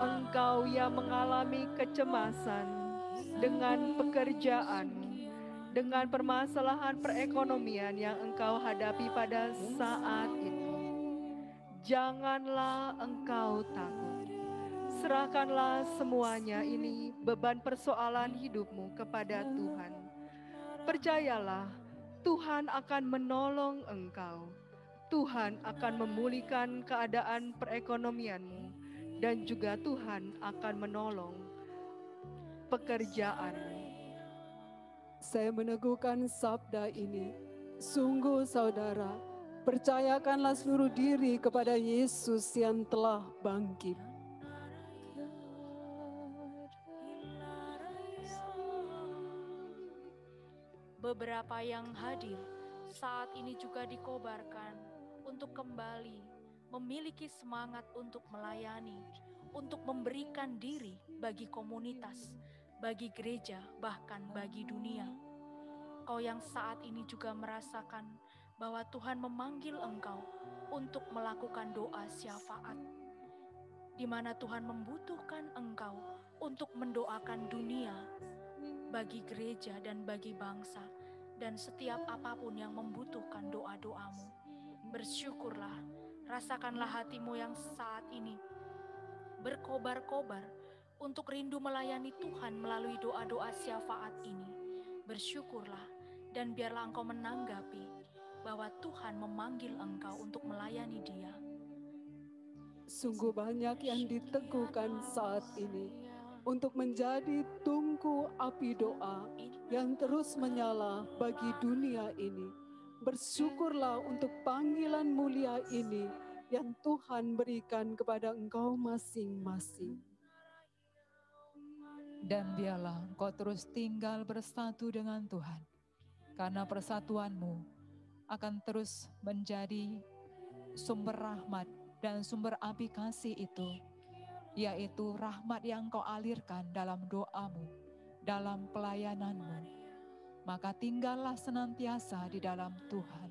Engkau yang mengalami kecemasan dengan pekerjaan, dengan permasalahan perekonomian yang engkau hadapi pada saat itu. Janganlah engkau takut. Serahkanlah semuanya ini, beban persoalan hidupmu kepada Tuhan. Percayalah, Tuhan akan menolong engkau. Tuhan akan memulihkan keadaan perekonomianmu. Dan juga Tuhan akan menolong pekerjaanmu. Saya meneguhkan sabda ini. Sungguh saudara, percayakanlah seluruh diri kepada Yesus yang telah bangkit. Beberapa yang hadir saat ini juga dikobarkan untuk kembali memiliki semangat untuk melayani, untuk memberikan diri bagi komunitas, bagi gereja, bahkan bagi dunia. Kau yang saat ini juga merasakan bahwa Tuhan memanggil engkau untuk melakukan doa syafaat, di mana Tuhan membutuhkan engkau untuk mendoakan dunia, bagi gereja dan bagi bangsa, dan setiap apapun yang membutuhkan doa-doamu. Bersyukurlah, rasakanlah hatimu yang saat ini berkobar-kobar untuk rindu melayani Tuhan melalui doa-doa syafaat ini. Bersyukurlah dan biarlah engkau menanggapi bahwa Tuhan memanggil engkau untuk melayani Dia. Sungguh banyak yang diteguhkan saat ini untuk menjadi tungku api doa yang terus menyala bagi dunia ini. Bersyukurlah untuk panggilan mulia ini yang Tuhan berikan kepada engkau masing-masing. Dan biarlah engkau terus tinggal bersatu dengan Tuhan, karena persatuanmu akan terus menjadi sumber rahmat dan sumber api kasih itu, yaitu rahmat yang kau alirkan dalam doamu, dalam pelayananmu. Maka tinggallah senantiasa di dalam Tuhan.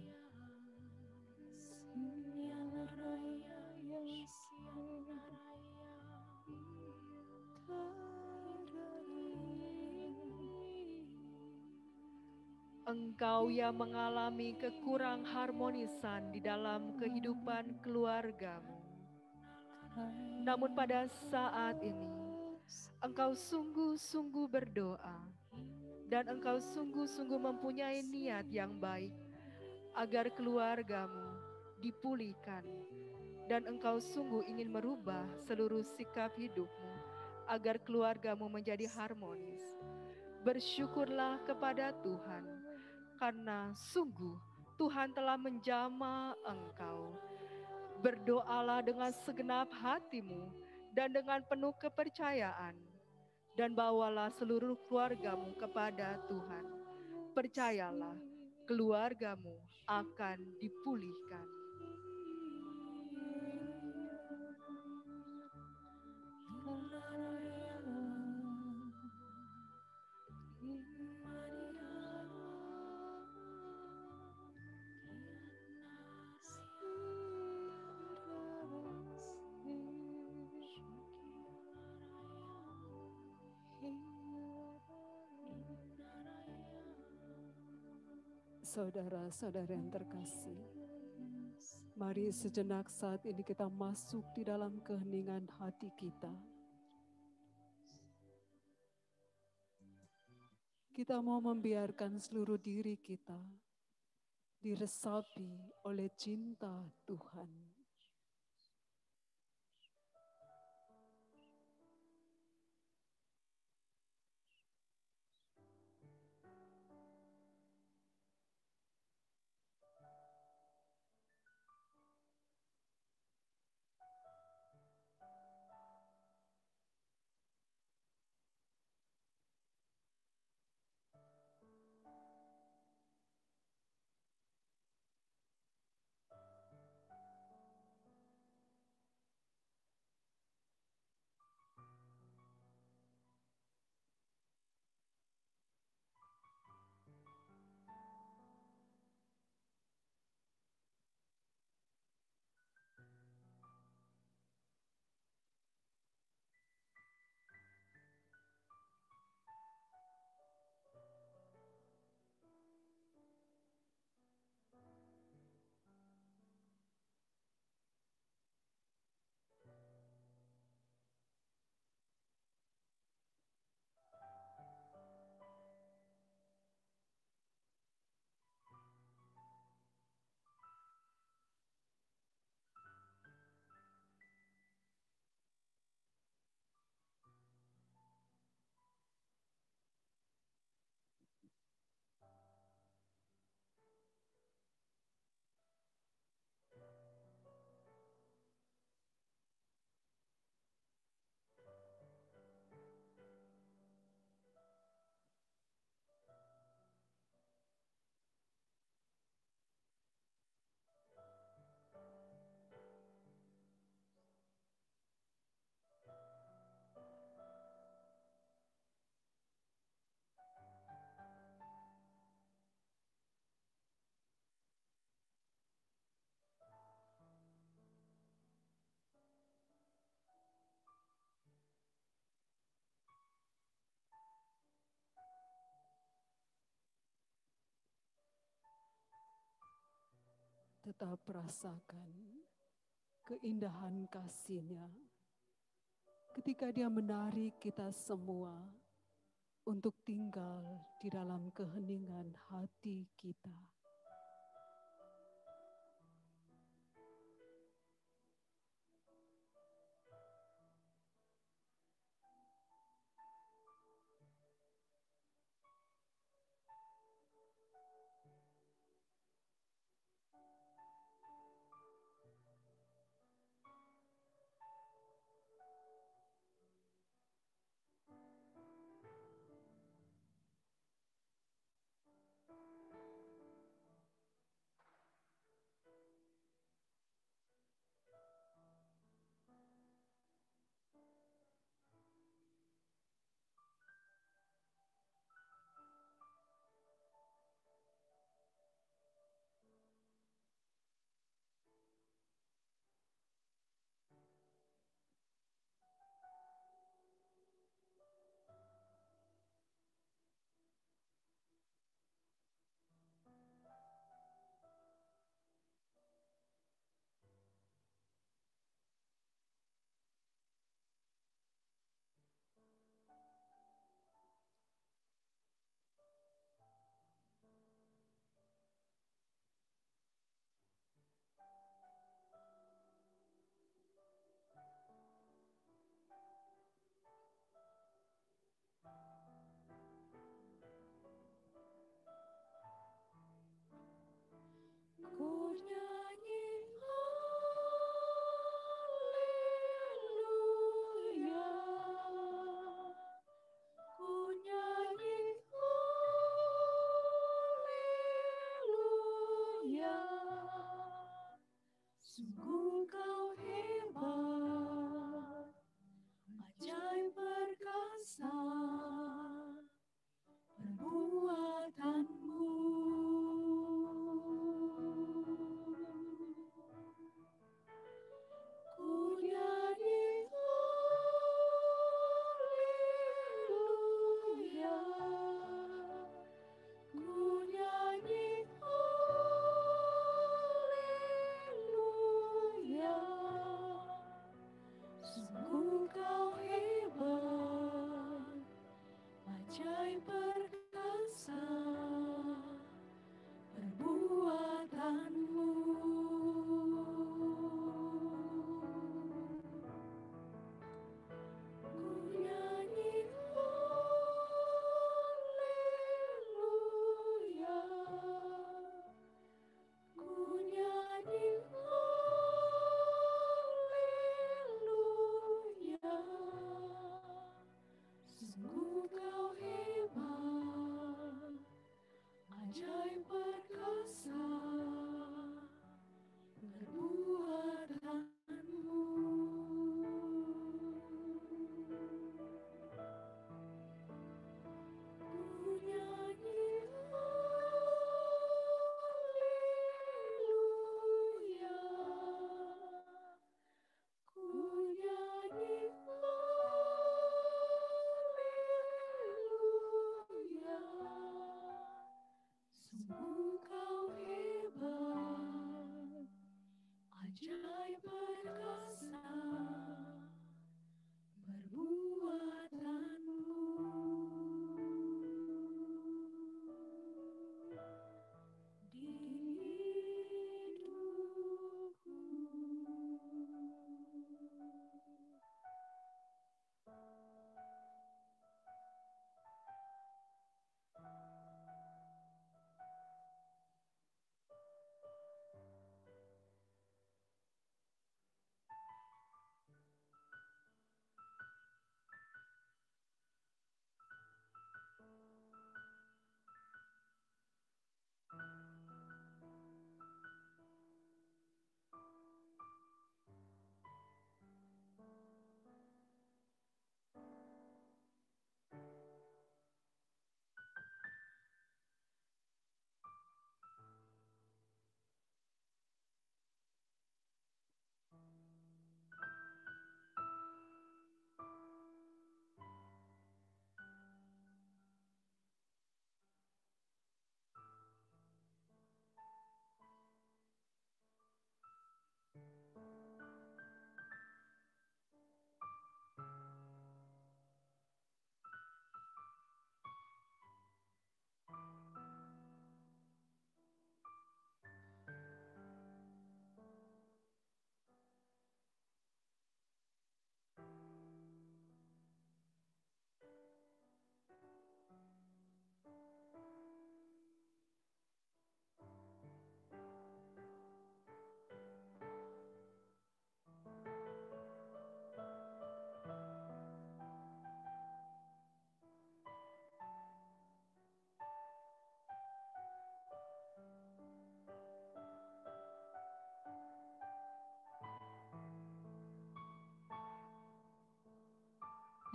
Engkau yang mengalami kekurang harmonisan di dalam kehidupan keluargamu. Namun pada saat ini, engkau sungguh-sungguh berdoa dan engkau sungguh-sungguh mempunyai niat yang baik agar keluargamu dipulihkan, dan engkau sungguh ingin merubah seluruh sikap hidupmu agar keluargamu menjadi harmonis. Bersyukurlah kepada Tuhan, karena sungguh Tuhan telah menjamah engkau. Berdoalah dengan segenap hatimu dan dengan penuh kepercayaan, dan bawalah seluruh keluargamu kepada Tuhan. Percayalah, keluargamu akan dipulihkan. Saudara-saudara yang terkasih, mari sejenak saat ini kita masuk di dalam keheningan hati kita. Kita mau membiarkan seluruh diri kita diresapi oleh cinta Tuhan. tetap rasakan keindahan kasih-Nya ketika Dia menarik kita semua untuk tinggal di dalam keheningan hati kita. Ku nyanyi haleluya, ku nyanyi haleluya. Sungguh kau hebat, ajaib perkasa perbuatanmu. Ku nyanyi haleluya, ku nyanyi haleluya. Sungguh kau hebat, ajaib perkasa perbuatanmu. Ku nyanyi haleluya, ku nyanyi haleluya. Sungguh kau hebat, ajaib perkasa perbuatanmu. Ku nyanyi haleluya, ku nyanyi haleluya. Sungguh kau hebat,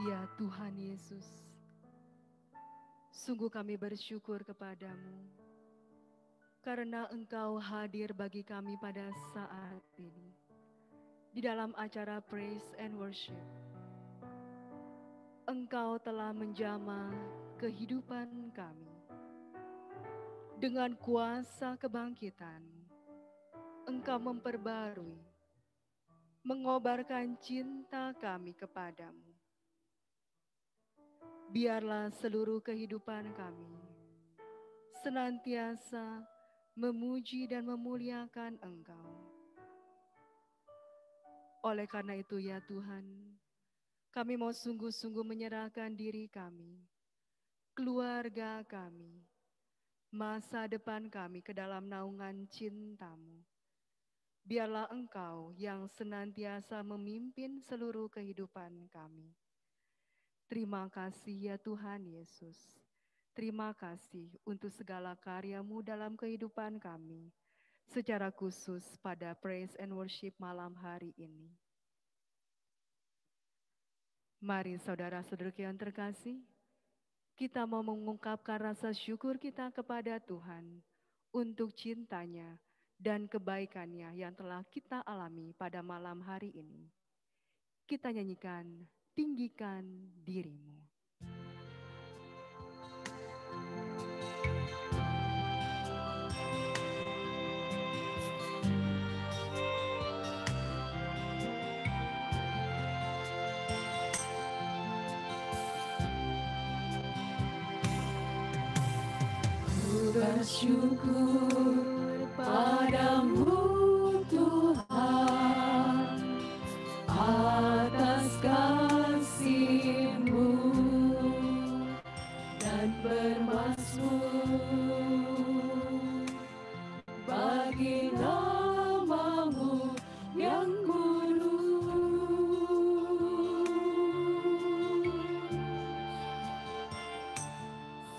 Ya Tuhan Yesus, sungguh kami bersyukur kepadamu karena Engkau hadir bagi kami pada saat ini di dalam acara Praise and Worship. Engkau telah menjamah kehidupan kami dengan kuasa kebangkitan. Engkau memperbarui, mengobarkan cinta kami kepadamu. Biarlah seluruh kehidupan kami senantiasa memuji dan memuliakan Engkau. Oleh karena itu ya Tuhan, kami mau sungguh-sungguh menyerahkan diri kami, keluarga kami, masa depan kami ke dalam naungan cinta-Mu. Biarlah Engkau yang senantiasa memimpin seluruh kehidupan kami. Terima kasih ya Tuhan Yesus. Terima kasih untuk segala karya-Mu dalam kehidupan kami, secara khusus pada Praise and Worship malam hari ini. Mari saudara-saudara yang terkasih, kita mau mengungkapkan rasa syukur kita kepada Tuhan untuk cintanya dan kebaikannya yang telah kita alami pada malam hari ini. Kita nyanyikan, tinggikan dirimu. Bersyukur padamu Tuhan atas kasih-Mu dan bermazmur bagi nama-Mu yang kudus.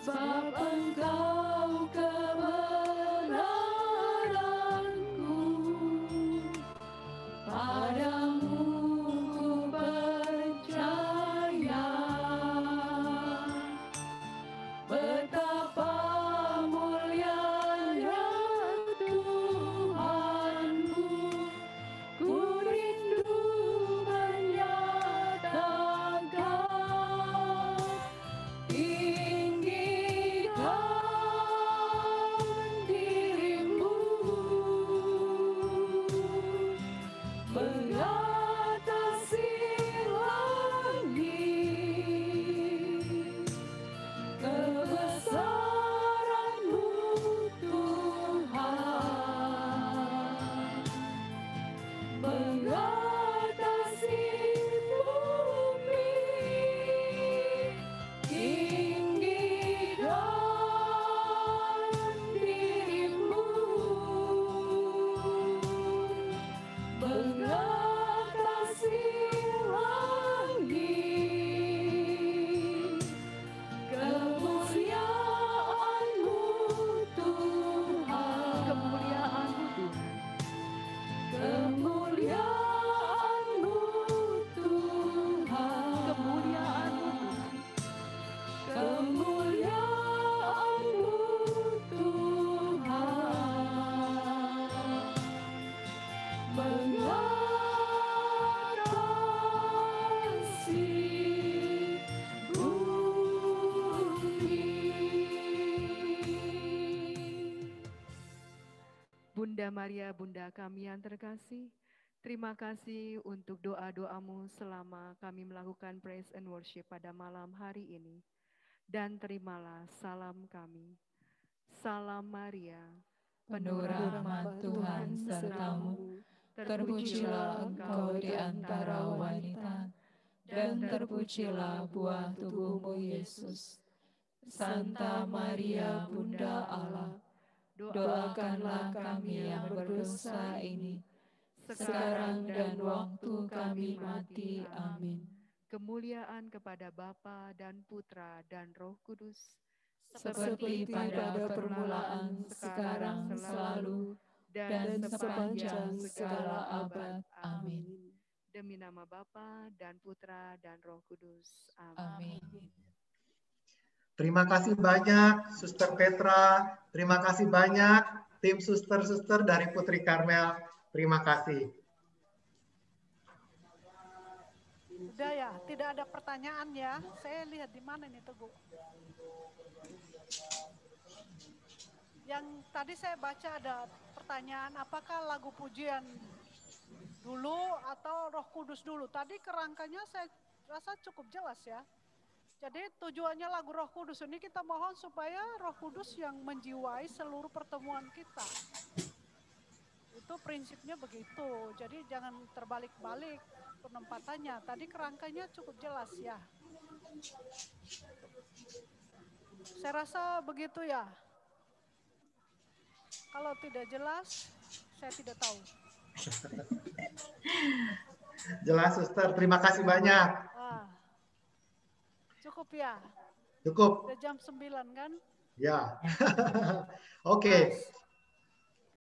Sebab Engkau kebenaranku, padamu ku percaya. Betapa mulianya Tuhanku, ku rindu menyatakan tinggikan dirimu mengatasi langit, kebesaran-Mu Tuhan mengatasi bumi. Tinggikan dirimu mengatasi langit, kemuliaan-Mu Tuhan, kemuliaan-Mu Tuhan, kemuliaan-Mu Tuhan, kemuliaan-Mu Tuhan, kemuliaan-Mu Tuhan mengatasi bumi. Bunda Maria, Bunda kami yang terkasih, terima kasih untuk doa-doa-Mu selama kami melakukan praise and worship pada malam hari ini. Dan terimalah salam kami. Salam Maria, Penuh rahmat Tuhan serta-Mu, terpujilah Engkau di antara wanita, dan terpujilah buah tubuh-Mu Yesus. Santa Maria Bunda Allah, doakanlah kami yang berdosa ini, sekarang dan waktu kami mati. Amin. kemuliaan kepada Bapa dan Putra dan Roh Kudus, Seperti pada permulaan, sekarang, selalu, dan sepanjang segala abad. Amin. Demi nama Bapa dan Putra dan Roh Kudus. Amin. Terima kasih banyak Suster Petra, terima kasih banyak tim suster-suster dari Putri Karmel. Terima kasih. Udah ya, tidak ada pertanyaan ya. Saya lihat di mana ini Teguh. Yang tadi saya baca ada pertanyaan, apakah lagu pujian dulu atau Roh Kudus dulu? Tadi kerangkanya saya rasa cukup jelas ya. Jadi tujuannya lagu Roh Kudus ini kita mohon supaya Roh Kudus yang menjiwai seluruh pertemuan kita. Itu prinsipnya begitu. Jadi jangan terbalik-balik penempatannya. Tadi kerangkanya cukup jelas ya. Saya rasa begitu ya. Kalau tidak jelas, saya tidak tahu. Jelas, Suster. Terima kasih banyak. Cukup ya? Cukup. Udah jam 9 kan? Ya. Oke.